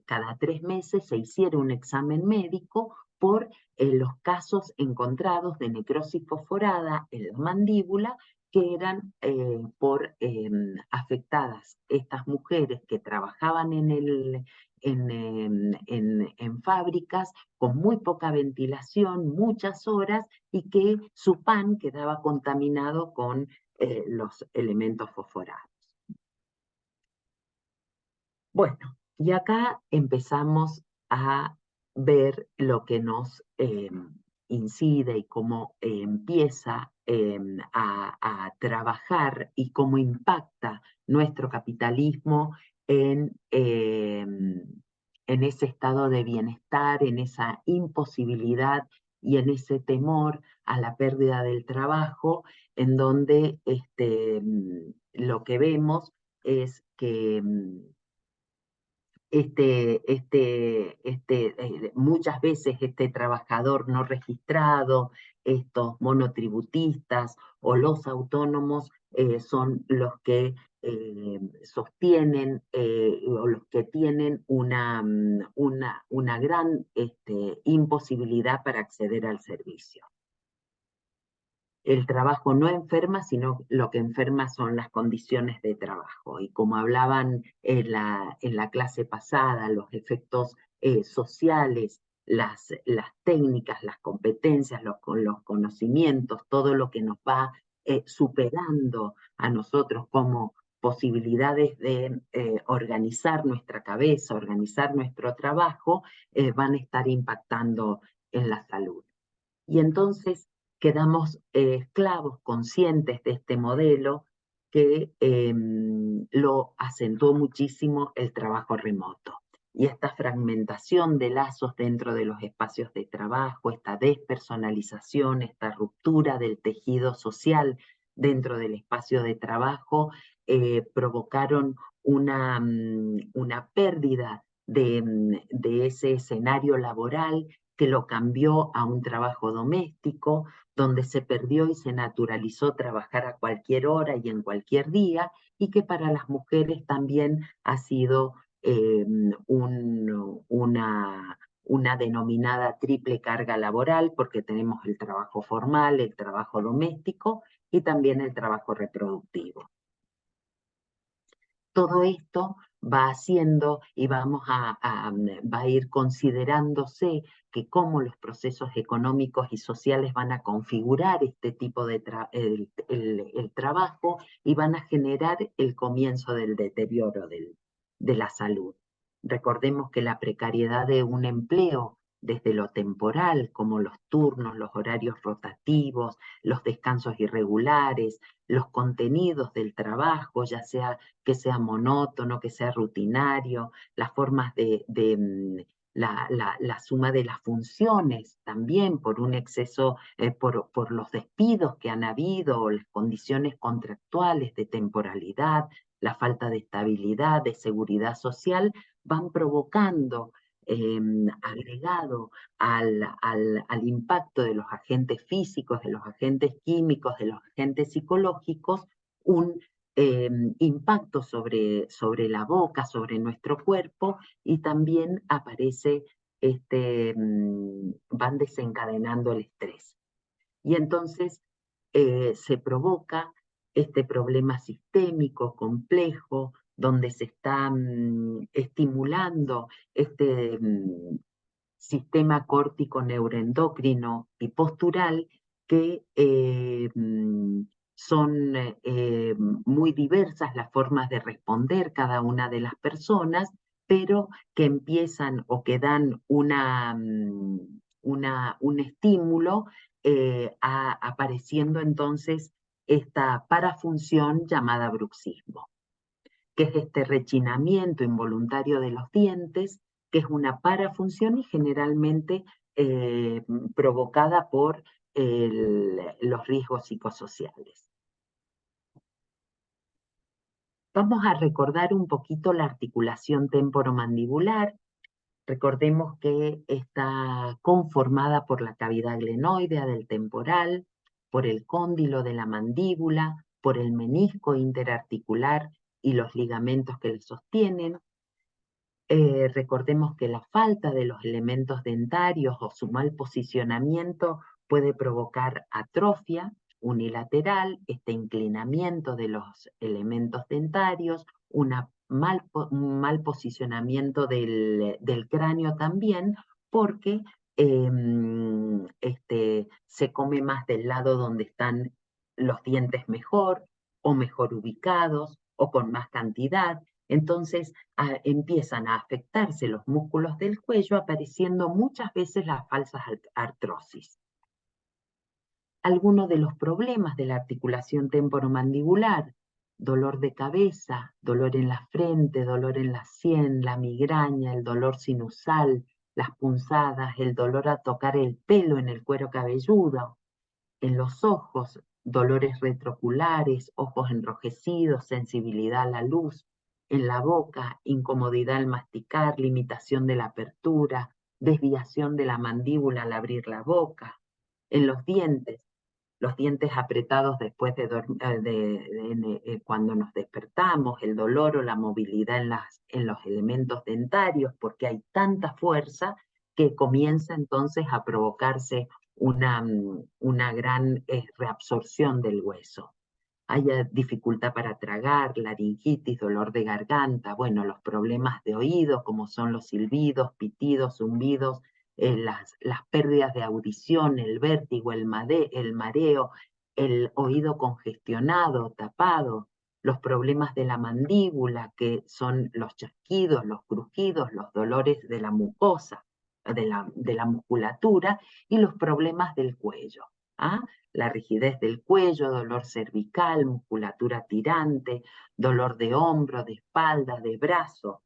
B: cada 3 meses se hiciera un examen médico por los casos encontrados de necrosis fosforada en la mandíbula, que eran por afectadas estas mujeres que trabajaban en fábricas con muy poca ventilación, muchas horas, y que su pan quedaba contaminado con los elementos fosforados. Bueno, y acá empezamos a ver lo que nos incide y cómo empieza a trabajar y cómo impacta nuestro capitalismo en ese estado de bienestar, en esa imposibilidad y en ese temor a la pérdida del trabajo, en donde lo que vemos es que muchas veces este trabajador no registrado, estos monotributistas o los autónomos son los que sostienen o los que tienen una gran imposibilidad para acceder al servicio. El trabajo no enferma, sino lo que enferma son las condiciones de trabajo. Y como hablaban en la clase pasada, los efectos sociales, las técnicas, las competencias, los conocimientos, todo lo que nos va superando a nosotros como posibilidades de organizar nuestra cabeza, organizar nuestro trabajo, van a estar impactando en la salud. Y entonces quedamos esclavos, conscientes de este modelo que lo acentuó muchísimo el trabajo remoto. Y esta fragmentación de lazos dentro de los espacios de trabajo, esta despersonalización, esta ruptura del tejido social dentro del espacio de trabajo, provocaron una pérdida de ese escenario laboral, que lo cambió a un trabajo doméstico, donde se perdió y se naturalizó trabajar a cualquier hora y en cualquier día, y que para las mujeres también ha sido una denominada triple carga laboral, porque tenemos el trabajo formal, el trabajo doméstico y también el trabajo reproductivo. Todo esto va haciendo y va a ir considerándose que cómo los procesos económicos y sociales van a configurar este tipo de el trabajo, y van a generar el comienzo del deterioro de la salud. Recordemos que la precariedad de un empleo, desde lo temporal, como los turnos, los horarios rotativos, los descansos irregulares, los contenidos del trabajo, ya sea que sea monótono, que sea rutinario, las formas la suma de las funciones también por un exceso, por los despidos que han habido, o las condiciones contractuales de temporalidad, la falta de estabilidad, de seguridad social, van provocando, agregado al impacto de los agentes físicos, de los agentes químicos, de los agentes psicológicos, un impacto sobre la boca, sobre nuestro cuerpo, y también aparece, van desencadenando el estrés. Y entonces se provoca este problema sistémico complejo, donde se está estimulando este sistema córtico neuroendocrino y postural que son muy diversas las formas de responder cada una de las personas, pero que empiezan o que dan un estímulo apareciendo entonces esta parafunción llamada bruxismo, que es este rechinamiento involuntario de los dientes, que es una parafunción y generalmente provocada por los riesgos psicosociales. Vamos a recordar un poquito la articulación temporomandibular. Recordemos que está conformada por la cavidad glenoidea del temporal, por el cóndilo de la mandíbula, por el menisco interarticular y los ligamentos que le sostienen. Recordemos que la falta de los elementos dentarios o su mal posicionamiento puede provocar atrofia unilateral, este inclinamiento de los elementos dentarios, un mal posicionamiento del cráneo también, porque se come más del lado donde están los dientes mejor o mejor ubicados o con más cantidad. Entonces empiezan a afectarse los músculos del cuello, apareciendo muchas veces las falsas artrosis. Algunos de los problemas de la articulación temporomandibular: dolor de cabeza, dolor en la frente, dolor en la sien, la migraña, el dolor sinusal, las punzadas, el dolor a tocar el pelo en el cuero cabelludo. En los ojos, dolores retrooculares, ojos enrojecidos, sensibilidad a la luz. En la boca, incomodidad al masticar, limitación de la apertura, desviación de la mandíbula al abrir la boca. En los dientes apretados después cuando nos despertamos, el dolor o la movilidad en los elementos dentarios, porque hay tanta fuerza que comienza entonces a provocarse una gran reabsorción del hueso. Hay dificultad para tragar, laringitis, dolor de garganta, bueno, los problemas de oído, como son los silbidos, pitidos, zumbidos, las pérdidas de audición, el vértigo, el mareo, el oído congestionado, tapado, los problemas de la mandíbula, que son los chasquidos, los crujidos, los dolores de la mucosa, de la musculatura, y los problemas del cuello. La rigidez del cuello, dolor cervical, musculatura tirante, dolor de hombro, de espalda, de brazo.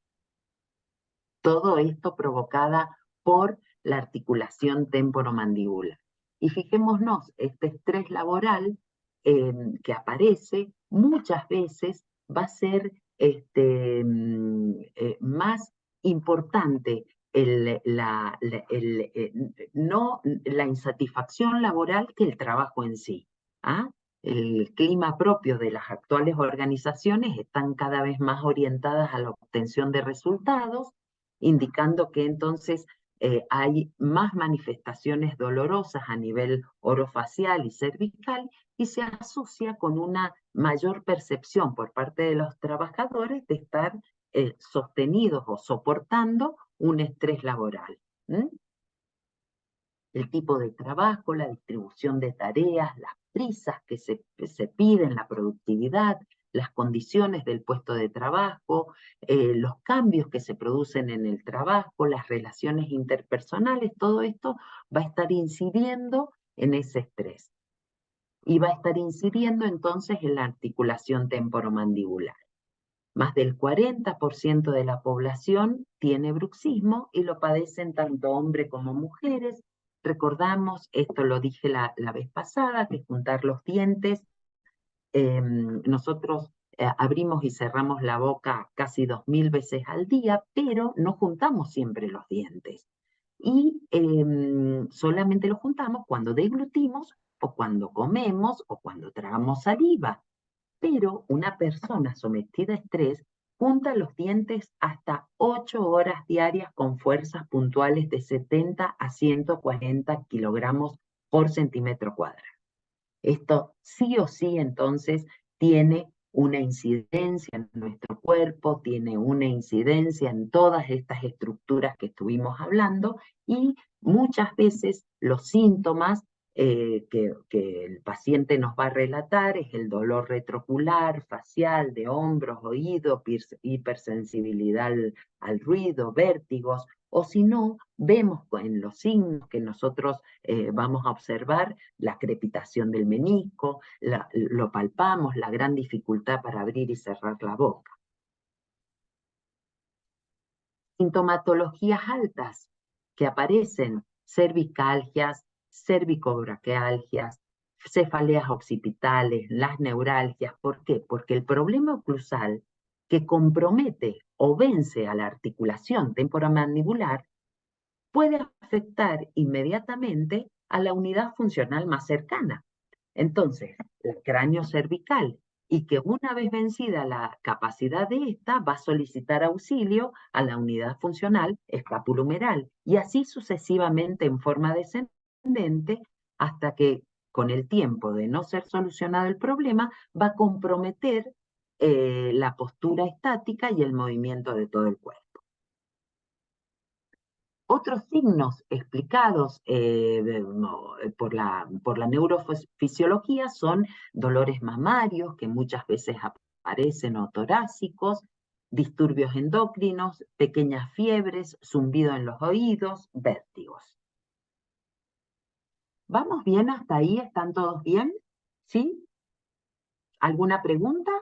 B: Todo esto provocada por la articulación temporomandibular. Y fijémonos, este estrés laboral que aparece muchas veces va a ser más importante no la insatisfacción laboral que el trabajo en sí. El clima propio de las actuales organizaciones están cada vez más orientadas a la obtención de resultados, indicando que entonces hay más manifestaciones dolorosas a nivel orofacial y cervical, y se asocia con una mayor percepción por parte de los trabajadores de estar sostenidos o soportando un estrés laboral. El tipo de trabajo, la distribución de tareas, las prisas que se piden, la productividad, las condiciones del puesto de trabajo, los cambios que se producen en el trabajo, las relaciones interpersonales, todo esto va a estar incidiendo en ese estrés. Y va a estar incidiendo entonces en la articulación temporomandibular. Más del 40% de la población tiene bruxismo y lo padecen tanto hombres como mujeres. Recordamos, esto lo dije la vez pasada, que juntar los dientes, nosotros abrimos y cerramos la boca casi 2000 veces al día, pero no juntamos siempre los dientes. Y solamente los juntamos cuando deglutimos o cuando comemos o cuando tragamos saliva. Pero una persona sometida a estrés junta los dientes hasta 8 horas diarias con fuerzas puntuales de 70 a 140 kilogramos por centímetro cuadrado. Esto sí o sí entonces tiene una incidencia en nuestro cuerpo, tiene una incidencia en todas estas estructuras que estuvimos hablando, y muchas veces los síntomas que el paciente nos va a relatar es el dolor retroocular, facial, de hombros, oídos, hipersensibilidad al ruido, vértigos, o si no, vemos en los signos que nosotros vamos a observar la crepitación del menisco, lo palpamos, la gran dificultad para abrir y cerrar la boca. Sintomatologías altas que aparecen: cervicalgias, cervicobraquialgias, cefaleas occipitales, las neuralgias. ¿Por qué? Porque el problema oclusal que compromete o vence a la articulación temporomandibular puede afectar inmediatamente a la unidad funcional más cercana. Entonces, el cráneo cervical, y que una vez vencida la capacidad de esta, va a solicitar auxilio a la unidad funcional escapulohumeral, y así sucesivamente en forma descendente, hasta que con el tiempo de no ser solucionado el problema, va a comprometer la postura estática y el movimiento de todo el cuerpo. Otros signos explicados por la neurofisiología son dolores mamarios, que muchas veces aparecen, o torácicos, disturbios endocrinos, pequeñas fiebres, zumbido en los oídos, vértigos. ¿Vamos bien hasta ahí? ¿Están todos bien? ¿Sí? ¿Alguna pregunta?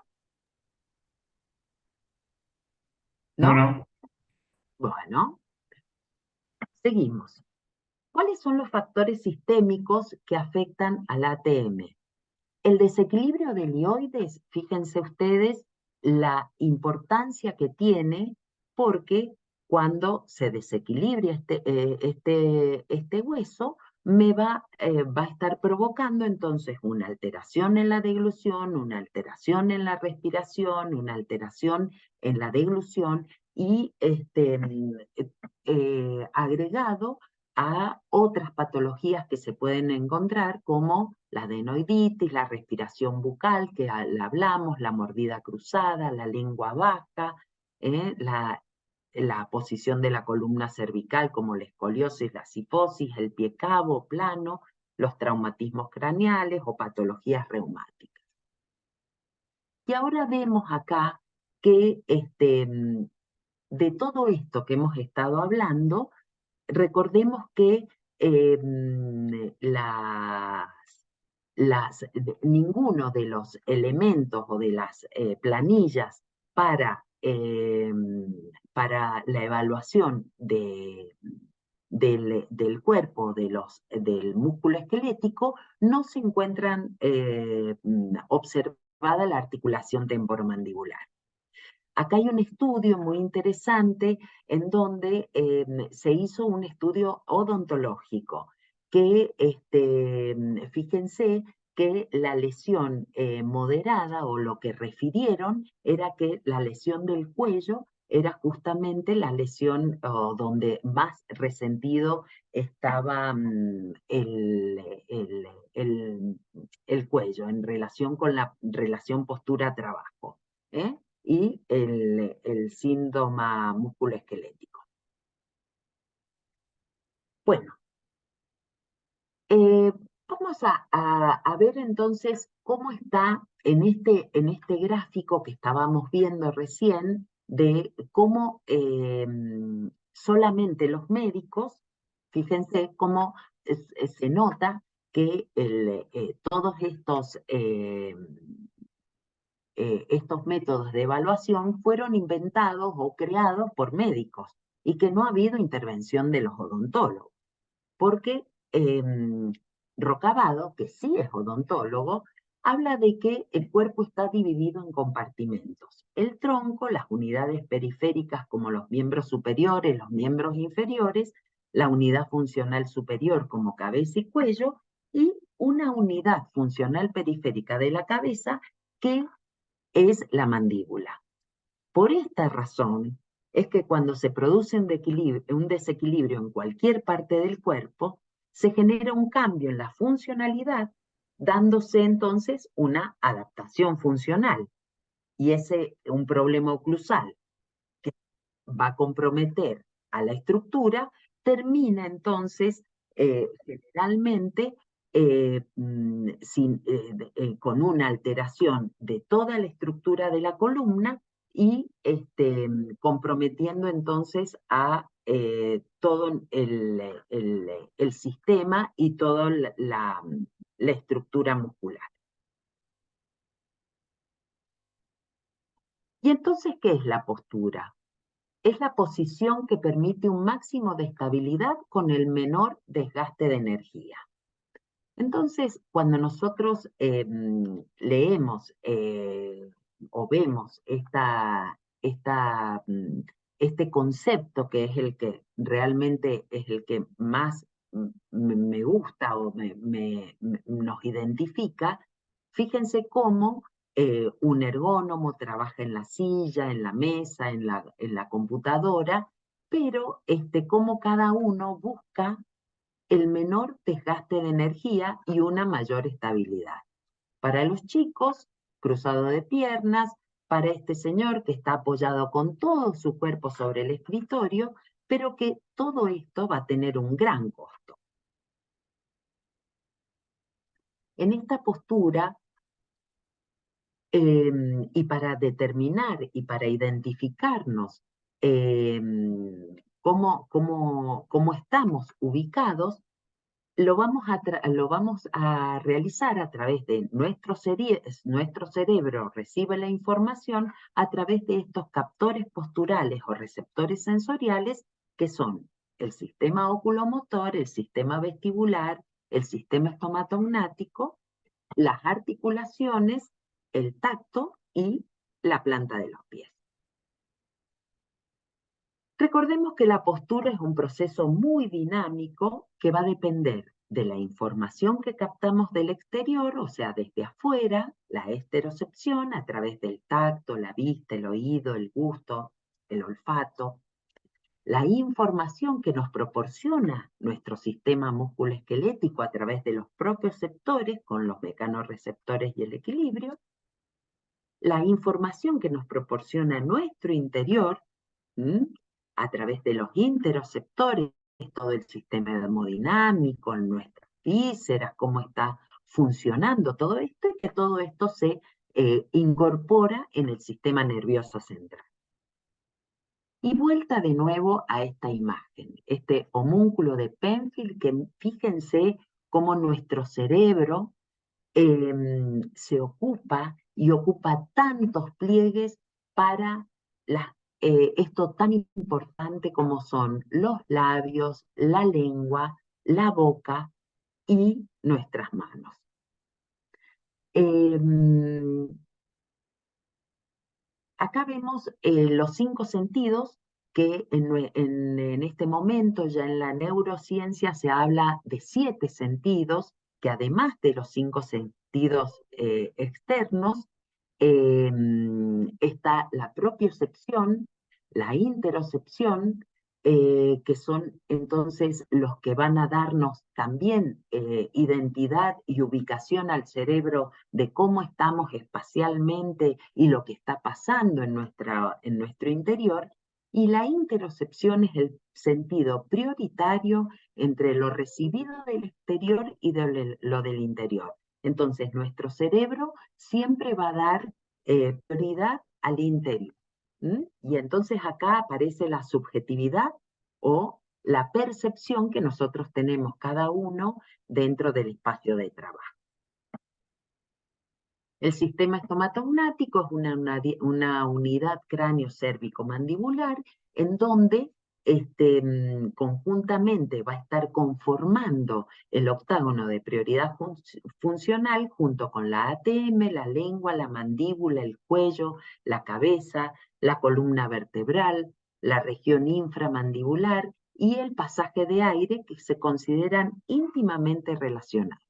B: ¿No?
A: No.
B: Bueno, seguimos. ¿Cuáles son los factores sistémicos que afectan al ATM? El desequilibrio del hioides, fíjense ustedes la importancia que tiene, porque cuando se desequilibra este hueso, va a estar provocando entonces una alteración en la deglución, una alteración en la respiración, una alteración en la deglución, y agregado a otras patologías que se pueden encontrar, como la adenoiditis, la respiración bucal, que la hablamos, la mordida cruzada, la lengua vaca, la posición de la columna cervical, como la escoliosis, la cifosis, el pie cabo, plano, los traumatismos craneales o patologías reumáticas. Y ahora vemos acá que de todo esto que hemos estado hablando, recordemos que ninguno de los elementos o de las planillas para la evaluación del cuerpo, del músculo esquelético, no se encuentran observada la articulación temporomandibular. Acá hay un estudio muy interesante en donde se hizo un estudio odontológico, que fíjense que la lesión moderada, o lo que refirieron, era que la lesión del cuello era justamente la lesión donde más resentido estaba el cuello en relación con la relación postura-trabajo. Y el síndrome musculoesquelético. Bueno, vamos a ver entonces cómo está en este gráfico que estábamos viendo recién, de cómo solamente los médicos, fíjense cómo se nota que todos estos métodos de evaluación fueron inventados o creados por médicos, y que no ha habido intervención de los odontólogos. Porque Rocavado, que sí es odontólogo, habla de que el cuerpo está dividido en compartimentos: el tronco, las unidades periféricas como los miembros superiores, los miembros inferiores, la unidad funcional superior como cabeza y cuello, y una unidad funcional periférica de la cabeza que es la mandíbula. Por esta razón es que cuando se produce un desequilibrio en cualquier parte del cuerpo, se genera un cambio en la funcionalidad, dándose entonces una adaptación funcional. Y ese, un problema oclusal que va a comprometer a la estructura, termina entonces generalmente con una alteración de toda la estructura de la columna y comprometiendo entonces a todo el sistema y toda la estructura muscular. ¿Y entonces qué es la postura? Es la posición que permite un máximo de estabilidad con el menor desgaste de energía. Entonces, cuando nosotros leemos o vemos este concepto, que es el que realmente es el que más me gusta o nos identifica, fíjense cómo un ergónomo trabaja en la silla, en la mesa, en la computadora, pero cómo cada uno busca el menor desgaste de energía y una mayor estabilidad. Para los chicos, cruzado de piernas; para este señor que está apoyado con todo su cuerpo sobre el escritorio, pero que todo esto va a tener un gran costo. En esta postura, y para determinar y para identificarnos cómo estamos ubicados, lo vamos a realizar a través de nuestro cerebro, recibe la información a través de estos captores posturales o receptores sensoriales, que son el sistema oculomotor, el sistema vestibular, el sistema estomatognático, las articulaciones, el tacto y la planta de los pies. Recordemos que la postura es un proceso muy dinámico que va a depender de la información que captamos del exterior, o sea, desde afuera, la esterocepción a través del tacto, la vista, el oído, el gusto, el olfato, la información que nos proporciona nuestro sistema musculoesquelético a través de los propioceptores con los mecanorreceptores y el equilibrio, la información que nos proporciona nuestro interior, a través de los interoceptores, todo el sistema hemodinámico, nuestras vísceras, cómo está funcionando todo esto, y que todo esto se incorpora en el sistema nervioso central. Y vuelta de nuevo a esta imagen, este homúnculo de Penfield, que fíjense cómo nuestro cerebro se ocupa y ocupa tantos pliegues para esto tan importante como son los labios, la lengua, la boca y nuestras manos. Acá vemos los 5 sentidos que en este momento ya en la neurociencia se habla de 7 sentidos, que además de los 5 sentidos externos, está la propiocepción, la interocepción, que son entonces los que van a darnos también identidad y ubicación al cerebro de cómo estamos espacialmente y lo que está pasando en nuestro interior. Y la interocepción es el sentido prioritario entre lo recibido del exterior y lo del interior. Entonces, nuestro cerebro siempre va a dar prioridad al interior. Y entonces acá aparece la subjetividad o la percepción que nosotros tenemos cada uno dentro del espacio de trabajo. El sistema estomatognático es una unidad cráneo-cérvico-mandibular en donde conjuntamente va a estar conformando el octágono de prioridad funcional junto con la ATM, la lengua, la mandíbula, el cuello, la cabeza, la columna vertebral, la región inframandibular y el pasaje de aire, que se consideran íntimamente relacionados.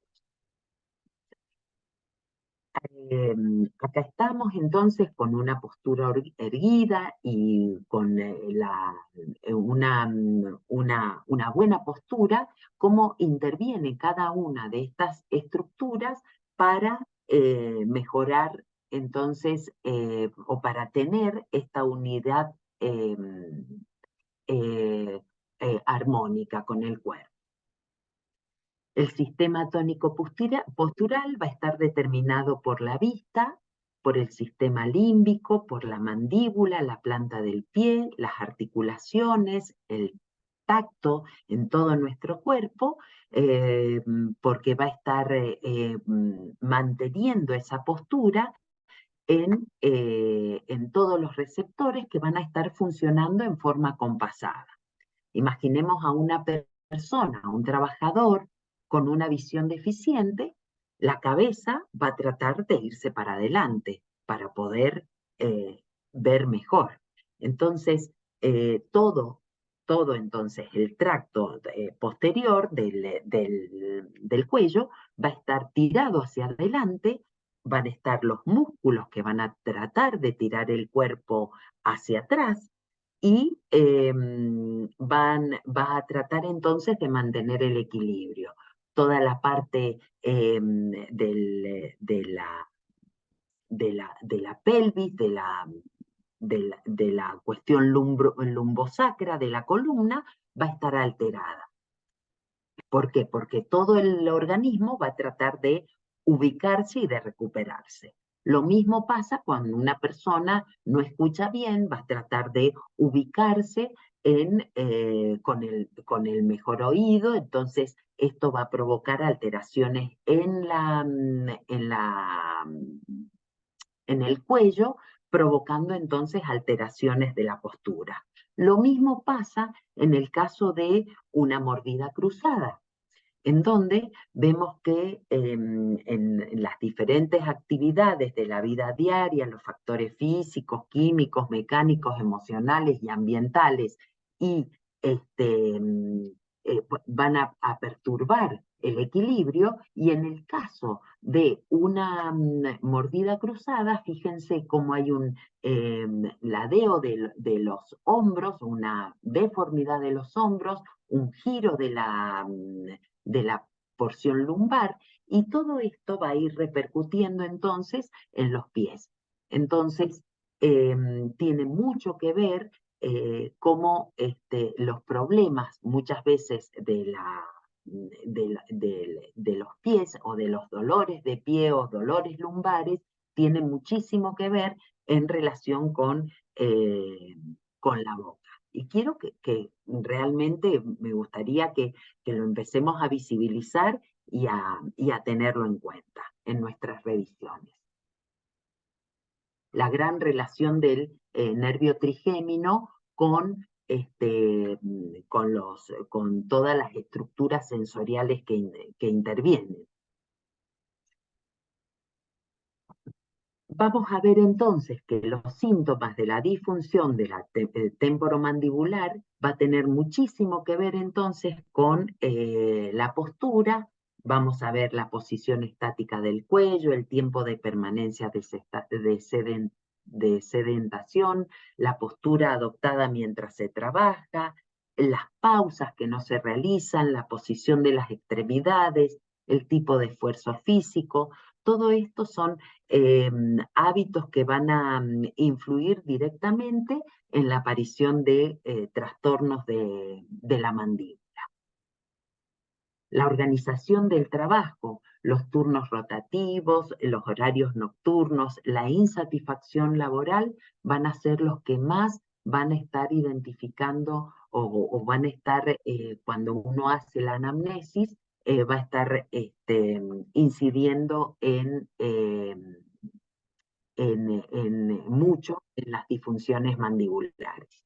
B: Acá estamos entonces con una postura erguida y con una buena postura, cómo interviene cada una de estas estructuras para mejorar entonces o para tener esta unidad eh, armónica con el cuerpo. El sistema tónico postural va a estar determinado por la vista, por el sistema límbico, por la mandíbula, la planta del pie, las articulaciones, el tacto en todo nuestro cuerpo, porque va a estar manteniendo esa postura en todos los receptores que van a estar funcionando en forma compasada. Imaginemos a una persona, a un trabajador con una visión deficiente, la cabeza va a tratar de irse para adelante para poder ver mejor. Entonces, todo entonces el tracto posterior del cuello va a estar tirado hacia adelante, van a estar los músculos que van a tratar de tirar el cuerpo hacia atrás, y va a tratar entonces de mantener el equilibrio. Toda la parte de la pelvis, de la cuestión lumbosacra de la columna, va a estar alterada. ¿Por qué? Porque todo el organismo va a tratar de ubicarse y de recuperarse. Lo mismo pasa cuando una persona no escucha bien, va a tratar de ubicarse con el mejor oído, entonces esto va a provocar alteraciones en el cuello, provocando entonces alteraciones de la postura. Lo mismo pasa en el caso de una mordida cruzada, en donde vemos que en las diferentes actividades de la vida diaria, los factores físicos, químicos, mecánicos, emocionales y ambientales, y van a perturbar el equilibrio, y en el caso de una mordida cruzada, fíjense cómo hay un ladeo de los hombros, una deformidad de los hombros, un giro de la porción lumbar, y todo esto va a ir repercutiendo entonces en los pies. Entonces, tiene mucho que ver cómo los problemas muchas veces de los pies, o de los dolores de pie o dolores lumbares, tienen muchísimo que ver en relación con la boca. Y quiero que realmente me gustaría que lo empecemos a visibilizar y a tenerlo en cuenta en nuestras revisiones. La gran relación del nervio trigémino con todas las estructuras sensoriales que intervienen. Vamos a ver entonces que los síntomas de la disfunción de la temporomandibular va a tener muchísimo que ver entonces con la postura. Vamos a ver la posición estática del cuello, el tiempo de permanencia de sedentación, la postura adoptada mientras se trabaja, las pausas que no se realizan, la posición de las extremidades, el tipo de esfuerzo físico. Todo esto son hábitos que van a influir directamente en la aparición de trastornos de la mandíbula. La organización del trabajo, los turnos rotativos, los horarios nocturnos, la insatisfacción laboral van a ser los que más van a estar identificando o van a estar, cuando uno hace la anamnesis, va a estar incidiendo mucho en las disfunciones mandibulares.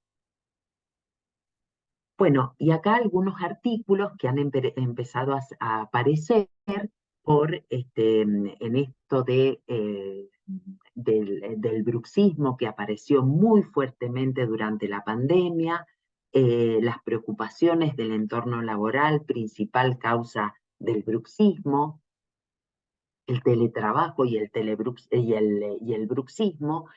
B: Bueno, y acá algunos artículos que han empezado a aparecer en esto del bruxismo, que apareció muy fuertemente durante la pandemia, las preocupaciones del entorno laboral, principal causa del bruxismo, el teletrabajo y el bruxismo,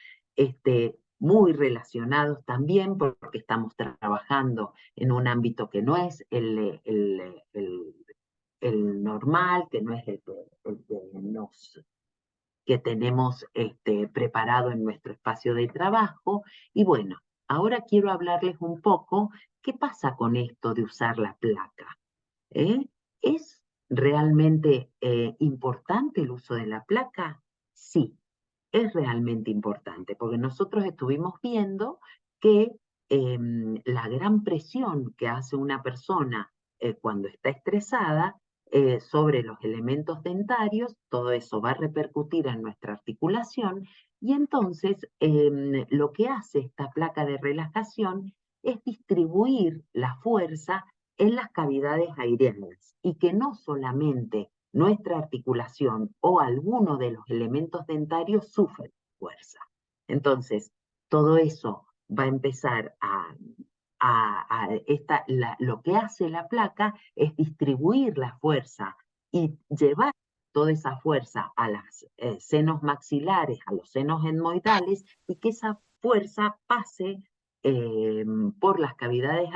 B: muy relacionados también porque estamos trabajando en un ámbito que no es el normal, que no es que tenemos preparado en nuestro espacio de trabajo. Y bueno, ahora quiero hablarles un poco qué pasa con esto de usar la placa. ¿Es realmente importante el uso de la placa? Sí, es realmente importante, porque nosotros estuvimos viendo que la gran presión que hace una persona cuando está estresada sobre los elementos dentarios, todo eso va a repercutir en nuestra articulación, y entonces lo que hace esta placa de relajación es distribuir la fuerza en las cavidades aireadas, y que no solamente nuestra articulación o alguno de los elementos dentarios sufren fuerza. Entonces, todo eso va a empezar lo que hace la placa es distribuir la fuerza y llevar toda esa fuerza a los senos maxilares, a los senos etmoidales, y que esa fuerza pase por las cavidades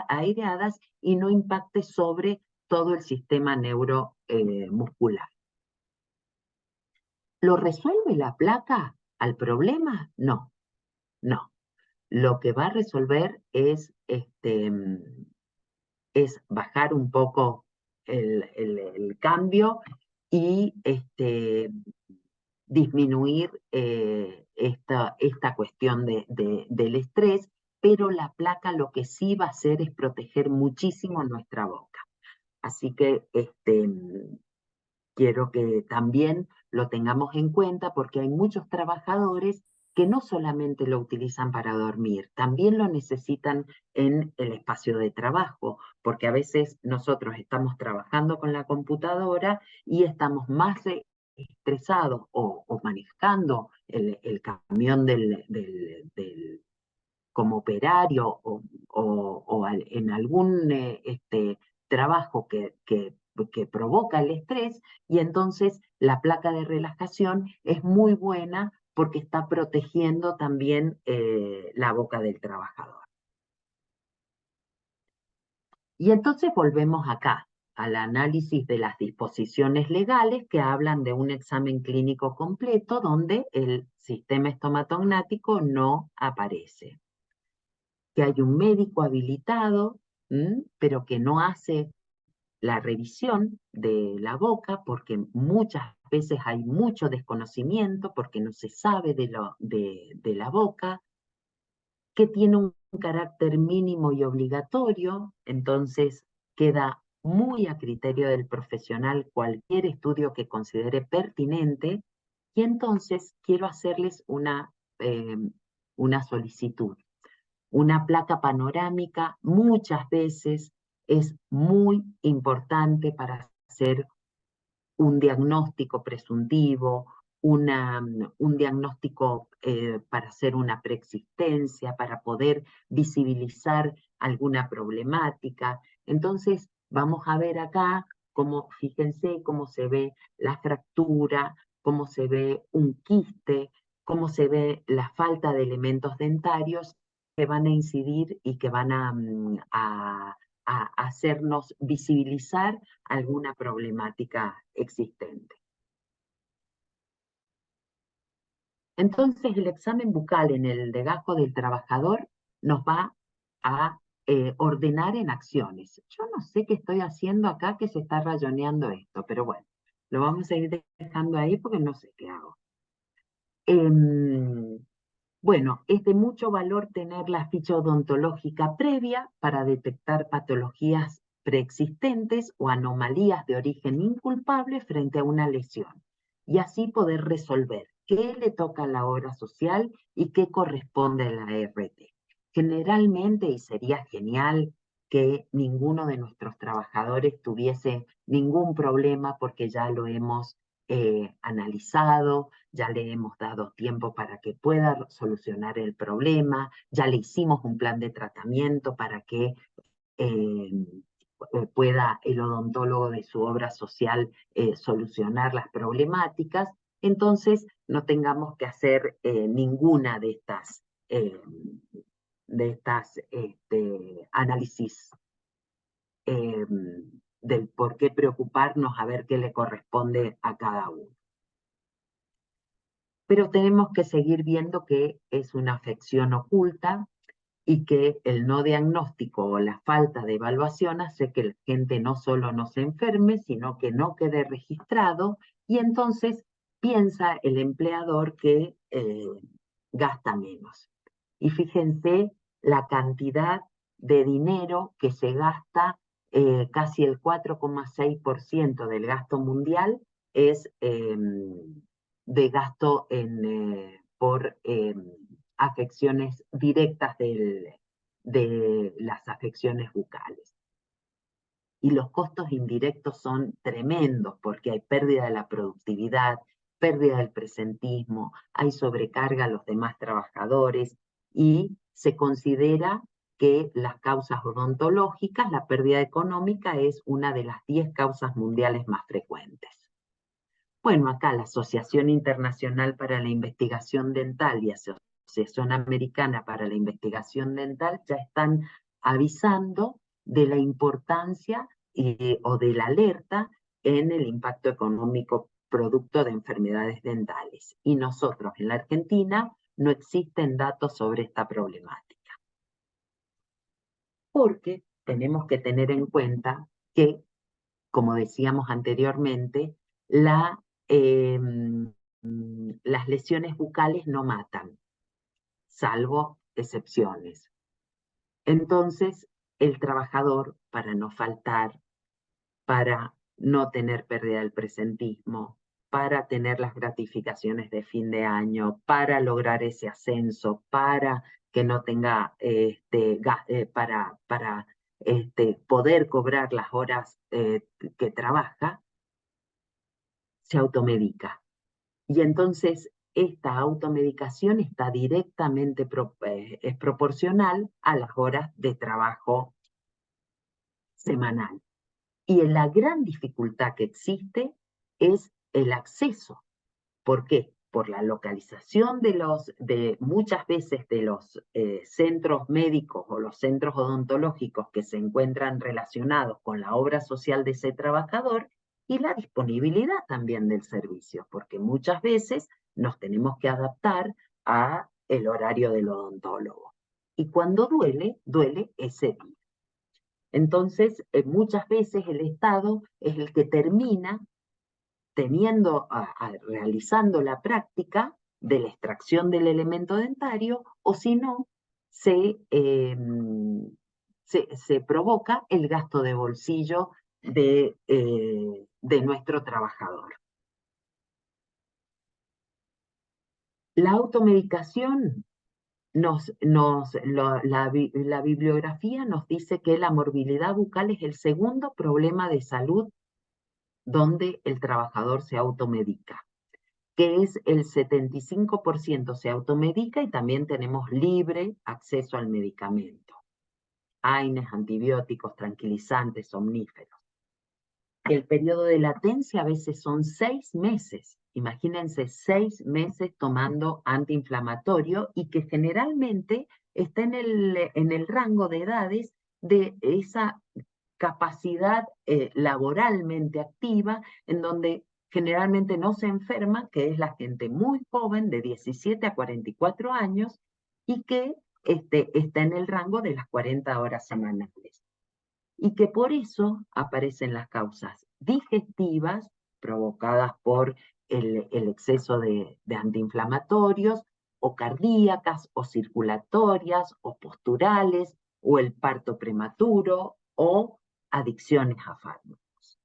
B: aireadas y no impacte sobre todo el sistema neuromuscular. ¿Lo resuelve la placa al problema? No, no. Lo que va a resolver es bajar un poco el cambio y disminuir esta cuestión del estrés, pero la placa lo que sí va a hacer es proteger muchísimo nuestra boca. Así que quiero que también lo tengamos en cuenta, porque hay muchos trabajadores que no solamente lo utilizan para dormir, también lo necesitan en el espacio de trabajo, porque a veces nosotros estamos trabajando con la computadora y estamos más estresados o manejando el camión como operario o en algún trabajo que provoca el estrés, y entonces la placa de relajación es muy buena porque está protegiendo también la boca del trabajador. Y entonces volvemos acá al análisis de las disposiciones legales que hablan de un examen clínico completo donde el sistema estomatognático no aparece. Que hay un médico habilitado, pero que no hace la revisión de la boca, porque muchas veces hay mucho desconocimiento, porque no se sabe de la boca, que tiene un carácter mínimo y obligatorio, entonces queda muy a criterio del profesional cualquier estudio que considere pertinente, y entonces quiero hacerles una solicitud. Una placa panorámica muchas veces es muy importante para hacer un diagnóstico presuntivo, un diagnóstico para hacer una preexistencia, para poder visibilizar alguna problemática. Entonces, vamos a ver acá cómo, fíjense cómo se ve la fractura, cómo se ve un quiste, cómo se ve la falta de elementos dentarios que van a incidir y que van a hacernos visibilizar alguna problemática existente. Entonces, el examen bucal en el legajo del trabajador nos va a ordenar en acciones. Yo no sé qué estoy haciendo acá, que se está rayoneando esto, pero bueno, lo vamos a ir dejando ahí porque no sé qué hago. Bueno, es de mucho valor tener la ficha odontológica previa para detectar patologías preexistentes o anomalías de origen inculpable frente a una lesión, y así poder resolver qué le toca a la obra social y qué corresponde a la RT. Generalmente, y sería genial que ninguno de nuestros trabajadores tuviese ningún problema, porque ya lo hemos analizado, ya le hemos dado tiempo para que pueda solucionar el problema, ya le hicimos un plan de tratamiento para que pueda el odontólogo de su obra social solucionar las problemáticas, entonces no tengamos que hacer ninguna de estas análisis del por qué preocuparnos, a ver qué le corresponde a cada uno. Pero tenemos que seguir viendo que es una afección oculta y que el no diagnóstico o la falta de evaluación hace que la gente no solo no se enferme, sino que no quede registrado, y entonces piensa el empleador que gasta menos. Y fíjense la cantidad de dinero que se gasta, casi el 4,6% del gasto mundial es de gasto por afecciones directas de las afecciones bucales. Y los costos indirectos son tremendos porque hay pérdida de la productividad, pérdida del presentismo, hay sobrecarga a los demás trabajadores y se considera que las causas odontológicas, la pérdida económica es una de las 10 causas mundiales más frecuentes. Bueno, acá la Asociación Internacional para la Investigación Dental y Asociación Americana para la Investigación Dental ya están avisando de la importancia o de la alerta en el impacto económico producto de enfermedades dentales. Y nosotros en la Argentina no existen datos sobre esta problemática. Porque tenemos que tener en cuenta que, como decíamos anteriormente, las lesiones bucales no matan, salvo excepciones. Entonces, el trabajador, para no faltar, para no tener pérdida del presentismo, para tener las gratificaciones de fin de año, para lograr ese ascenso, para que no tenga, para poder cobrar las horas que trabaja, se automedica. Y entonces esta automedicación está directamente es proporcional a las horas de trabajo semanal. Y la gran dificultad que existe es el acceso. ¿Por qué? Por la localización de muchas veces de los centros médicos o los centros odontológicos que se encuentran relacionados con la obra social de ese trabajador, y la disponibilidad también del servicio, porque muchas veces nos tenemos que adaptar a el horario del odontólogo. Y cuando duele, duele ese día. Entonces, muchas veces el Estado es el que termina realizando la práctica de la extracción del elemento dentario, o si no, se provoca el gasto de bolsillo de nuestro trabajador. La automedicación, la bibliografía nos dice que la morbilidad bucal es el segundo problema de salud donde el trabajador se automedica, que es el 75% se automedica, y también tenemos libre acceso al medicamento. AINES, antibióticos, tranquilizantes, somníferos. El periodo de latencia a veces son 6 meses. Imagínense 6 meses tomando antiinflamatorio, y que generalmente está en el rango de edades de esa capacidad laboralmente activa, en donde generalmente no se enferma, que es la gente muy joven de 17 a 44 años y que está en el rango de las 40 horas semanales. Y que por eso aparecen las causas digestivas provocadas por el exceso de antiinflamatorios, o cardíacas, o circulatorias, o posturales, o el parto prematuro, o adicciones a fármacos.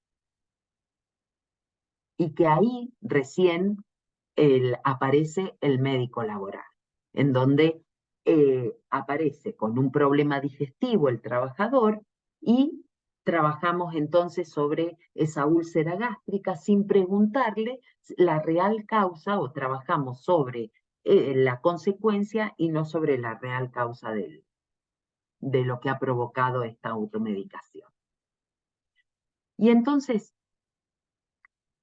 B: Y que ahí recién aparece el médico laboral, en donde aparece con un problema digestivo el trabajador, y trabajamos entonces sobre esa úlcera gástrica sin preguntarle la real causa, o trabajamos sobre la consecuencia y no sobre la real causa de lo que ha provocado esta automedicación. Y entonces,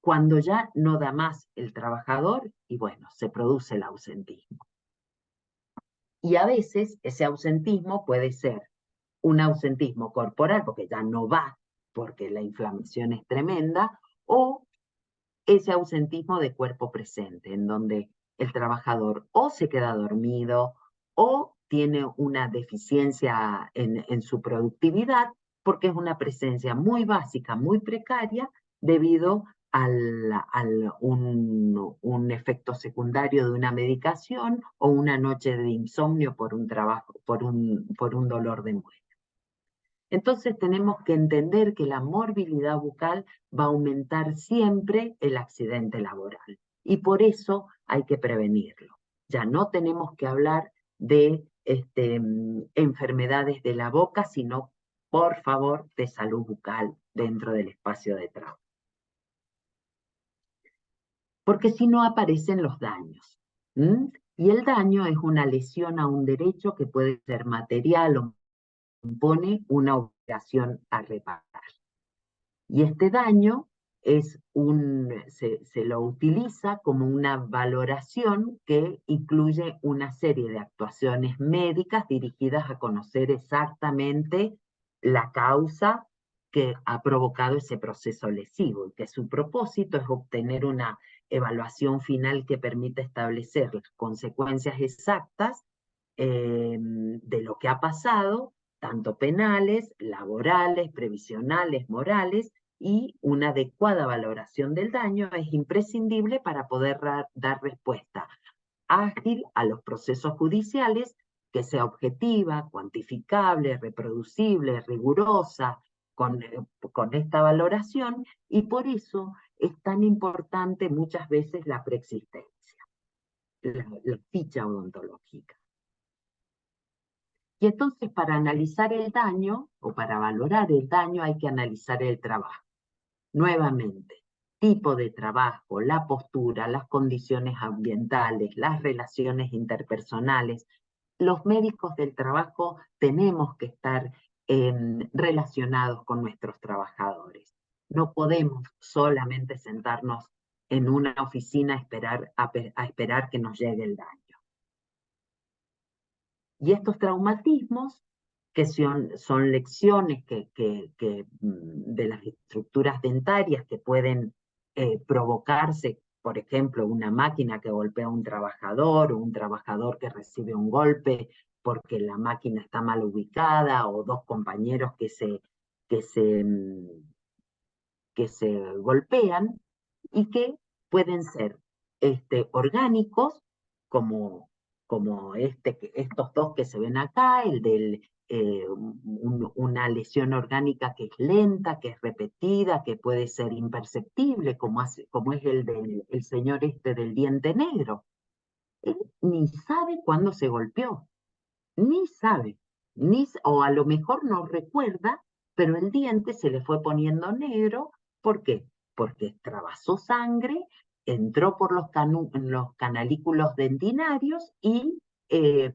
B: cuando ya no da más el trabajador, y bueno, se produce el ausentismo. Y a veces ese ausentismo puede ser un ausentismo corporal, porque ya no va, porque la inflamación es tremenda, o ese ausentismo de cuerpo presente, en donde el trabajador o se queda dormido o tiene una deficiencia en su productividad, porque es una presencia muy básica, muy precaria, debido a un efecto secundario de una medicación o una noche de insomnio por un dolor de muela. Entonces tenemos que entender que la morbilidad bucal va a aumentar siempre el accidente laboral y por eso hay que prevenirlo. Ya no tenemos que hablar de enfermedades de la boca, sino, por favor, de salud bucal dentro del espacio de trabajo. Porque si no aparecen los daños. Y el daño es una lesión a un derecho que puede ser material o impone una obligación a reparar. Y este daño se lo utiliza como una valoración que incluye una serie de actuaciones médicas dirigidas a conocer exactamente la causa que ha provocado ese proceso lesivo, y que su propósito es obtener una evaluación final que permita establecer las consecuencias exactas de lo que ha pasado, tanto penales, laborales, previsionales, morales, y una adecuada valoración del daño es imprescindible para poder dar respuesta ágil a los procesos judiciales, que sea objetiva, cuantificable, reproducible, rigurosa, con esta valoración, y por eso es tan importante muchas veces la preexistencia, la ficha odontológica. Y entonces para analizar el daño o para valorar el daño hay que analizar el trabajo. Nuevamente, tipo de trabajo, la postura, las condiciones ambientales, las relaciones interpersonales. Los médicos del trabajo tenemos que estar relacionados con nuestros trabajadores. No podemos solamente sentarnos en una oficina a esperar que nos llegue el daño. Y estos traumatismos, que son lecciones de las estructuras dentarias que pueden provocarse, por ejemplo, una máquina que golpea a un trabajador, o un trabajador que recibe un golpe porque la máquina está mal ubicada, o dos compañeros que se golpean, y que pueden ser orgánicos, como estos dos que se ven acá, el de una lesión orgánica que es lenta, que es repetida, que puede ser imperceptible, como es el del señor del diente negro. Él ni sabe cuándo se golpeó, ni sabe, o a lo mejor no recuerda, pero el diente se le fue poniendo negro. ¿Por qué? Porque extravasó sangre, entró por los canalículos dentinarios y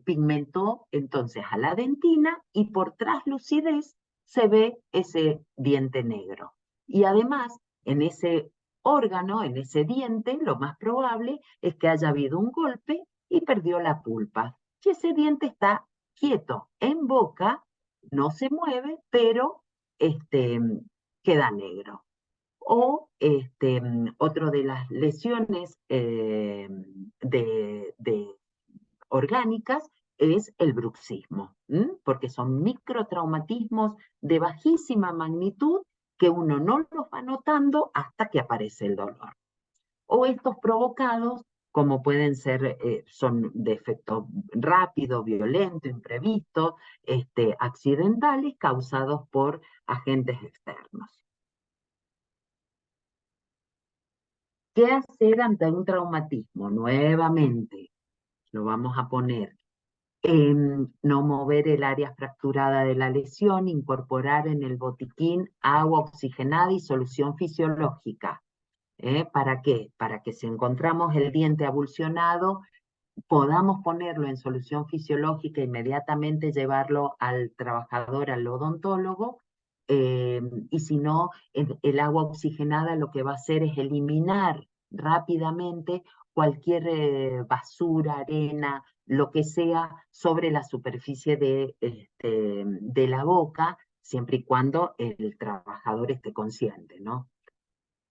B: pigmentó entonces a la dentina, y por traslucidez se ve ese diente negro. Y además, en ese órgano, en ese diente, lo más probable es que haya habido un golpe y perdió la pulpa. Y ese diente está quieto en boca, no se mueve, pero queda negro. O otro de las lesiones orgánicas es el bruxismo, porque son microtraumatismos de bajísima magnitud que uno no los va notando hasta que aparece el dolor. O estos provocados, como pueden ser, son de efecto rápido, violento, imprevisto, accidentales, causados por agentes externos. ¿Qué hacer ante un traumatismo? Nuevamente, lo vamos a poner en no mover el área fracturada de la lesión, incorporar en el botiquín agua oxigenada y solución fisiológica. ¿Para qué? Para que si encontramos el diente avulsionado, podamos ponerlo en solución fisiológica, inmediatamente llevarlo al trabajador, al odontólogo, y si no, el agua oxigenada lo que va a hacer es eliminar rápidamente cualquier basura, arena, lo que sea sobre la superficie de la boca, siempre y cuando el trabajador esté consciente, ¿no?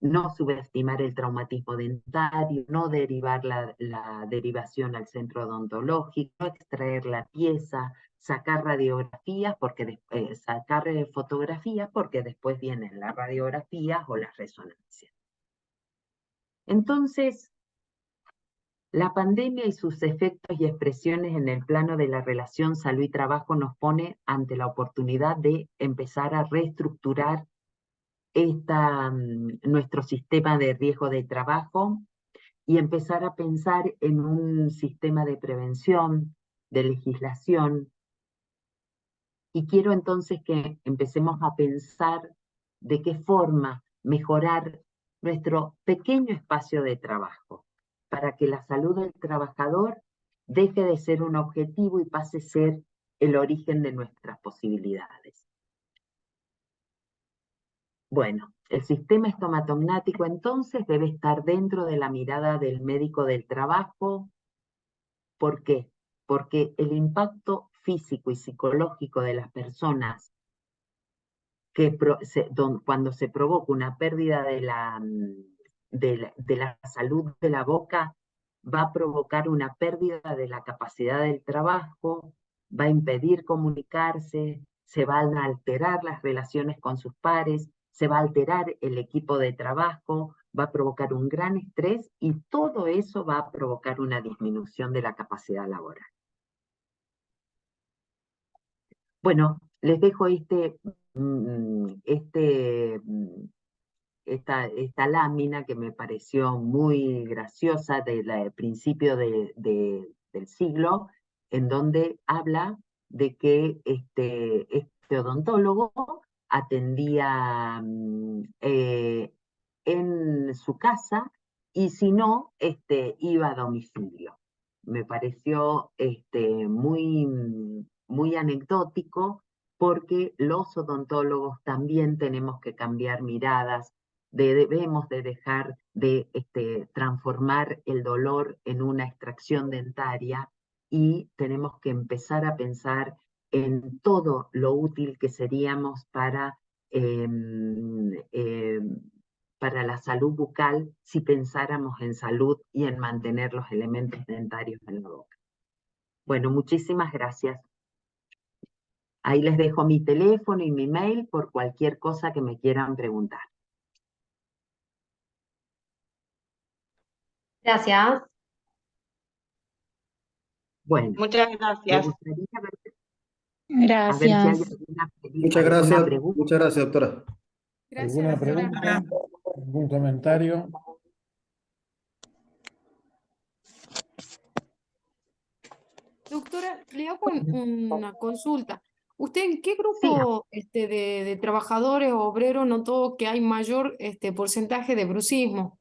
B: No subestimar el traumatismo dentario, no derivar la derivación al centro odontológico, no extraer la pieza, sacar radiografías, sacar fotografías, porque después vienen las radiografías o las resonancias. Entonces, la pandemia y sus efectos y expresiones en el plano de la relación salud y trabajo nos pone ante la oportunidad de empezar a reestructurar nuestro sistema de riesgo de trabajo y empezar a pensar en un sistema de prevención, de legislación. Y quiero entonces que empecemos a pensar de qué forma mejorar nuestro pequeño espacio de trabajo, para que la salud del trabajador deje de ser un objetivo y pase a ser el origen de nuestras posibilidades. Bueno, el sistema estomatognático entonces debe estar dentro de la mirada del médico del trabajo. ¿Por qué? Porque el impacto físico y psicológico de las personas cuando se provoca una pérdida de la salud de la boca, va a provocar una pérdida de la capacidad del trabajo, va a impedir comunicarse, se van a alterar las relaciones con sus pares, se va a alterar el equipo de trabajo, va a provocar un gran estrés y todo eso va a provocar una disminución de la capacidad laboral. Bueno, les dejo esta lámina que me pareció muy graciosa del principio del siglo, en donde habla de que este odontólogo atendía en su casa y si no, iba a domicilio. Me pareció muy anecdótico porque los odontólogos también tenemos que cambiar miradas, debemos de dejar de transformar el dolor en una extracción dentaria y tenemos que empezar a pensar en todo lo útil que seríamos para la salud bucal si pensáramos en salud y en mantener los elementos dentarios en la boca. Bueno, muchísimas gracias. Ahí les dejo mi teléfono y mi mail por cualquier cosa que me quieran preguntar.
C: Gracias.
B: Bueno,
C: Muchas
B: me
C: gracias.
B: gustaría a ver si hay
D: Gracias.
B: alguna
E: Muchas gracias,
B: pregunta.
E: muchas gracias, doctora.
A: ¿Alguna pregunta? ¿Algún comentario?
D: Doctora, le hago una consulta. ¿Usted en qué
B: Sí,
D: grupo de trabajadores o obreros notó que hay mayor porcentaje de bruxismo?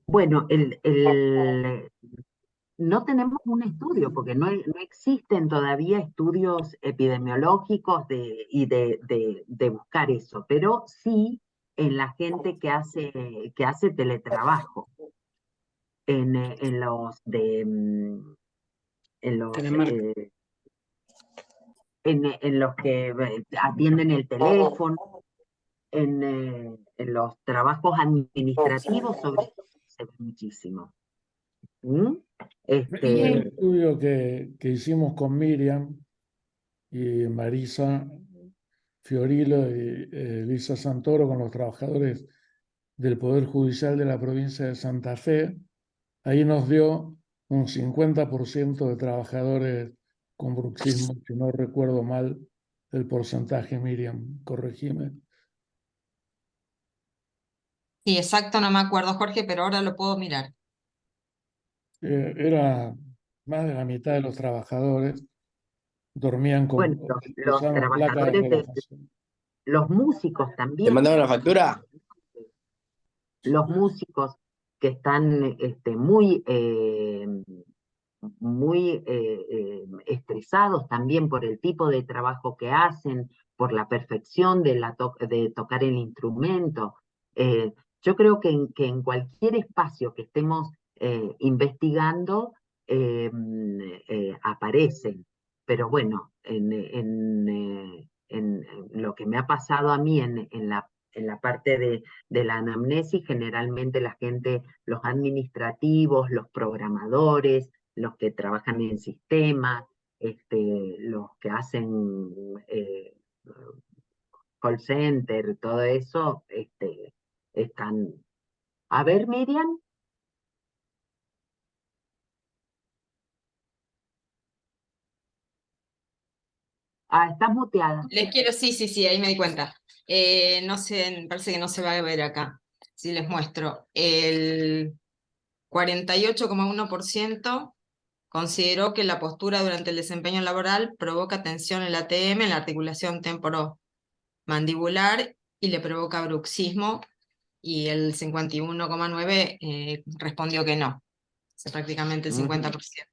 B: bueno, no tenemos un estudio, porque no existen todavía estudios epidemiológicos de buscar eso, pero sí en la gente que hace teletrabajo, en los que atienden el teléfono, en los trabajos administrativos, sobre todo, se ve muchísimo. ¿Mm?
A: En el estudio que hicimos con Miriam y Marisa Fiorilo y Lisa Santoro con los trabajadores del Poder Judicial de la provincia de Santa Fe, ahí nos dio un 50% de trabajadores con bruxismo, si no recuerdo mal el porcentaje, Miriam, corregime.
F: Sí, exacto, no me acuerdo, Jorge, pero ahora lo puedo mirar.
A: Era más de la mitad de los trabajadores dormían
B: Bueno, los
A: usaban placa de
B: trabajadores,
A: relajación.
B: los músicos
E: ¿Te
B: también,
E: mandaron la factura?
B: los músicos que están muy estresados también por el tipo de trabajo que hacen, por la perfección de tocar el instrumento. Yo creo que en cualquier espacio que estemos investigando aparecen, pero bueno, en lo que me ha pasado a mí en la parte de la anamnesis, generalmente la gente, los administrativos, los programadores, los que trabajan en sistemas, los que hacen call center, todo eso, están... A ver, Miriam. Ah, estás muteada.
F: Les quiero, sí, ahí me di cuenta. No sé, parece que no se va a ver acá. Si les muestro. El 48,1% consideró que la postura durante el desempeño laboral provoca tensión en la ATM, en la articulación temporomandibular, y le provoca bruxismo, y el 51,9% respondió que no. O sea, prácticamente el 50%.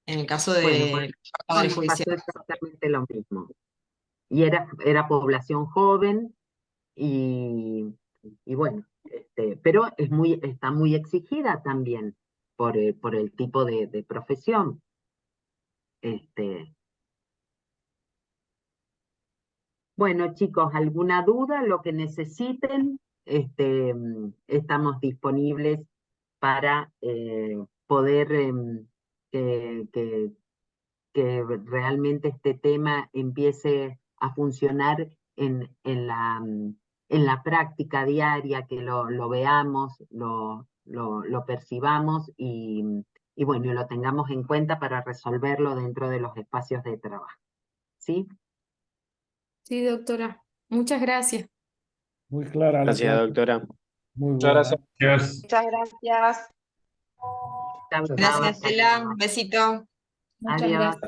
F: En el caso
B: Bueno,
F: de
B: pues,
F: trabajadores
B: nos pasó
F: judiciales.
B: exactamente lo mismo. Y era población joven y bueno, pero está muy exigida también por el tipo de profesión. Bueno, chicos, ¿alguna duda? Lo que necesiten, estamos disponibles para poder que realmente este tema empiece a funcionar en la práctica diaria, que lo veamos, lo percibamos y bueno, y lo tengamos en cuenta para resolverlo dentro de los espacios de trabajo. ¿Sí?
D: Sí, doctora. Muchas gracias.
A: Muy clara la
C: Gracias,
A: clase,
C: doctora.
A: muy
G: Muchas
A: buena.
G: gracias.
H: Muchas gracias.
B: Chao, chao,
F: Gracias,
B: hasta
F: Estela.
B: luego.
F: Besito.
D: Muchas
B: Adiós.
D: gracias.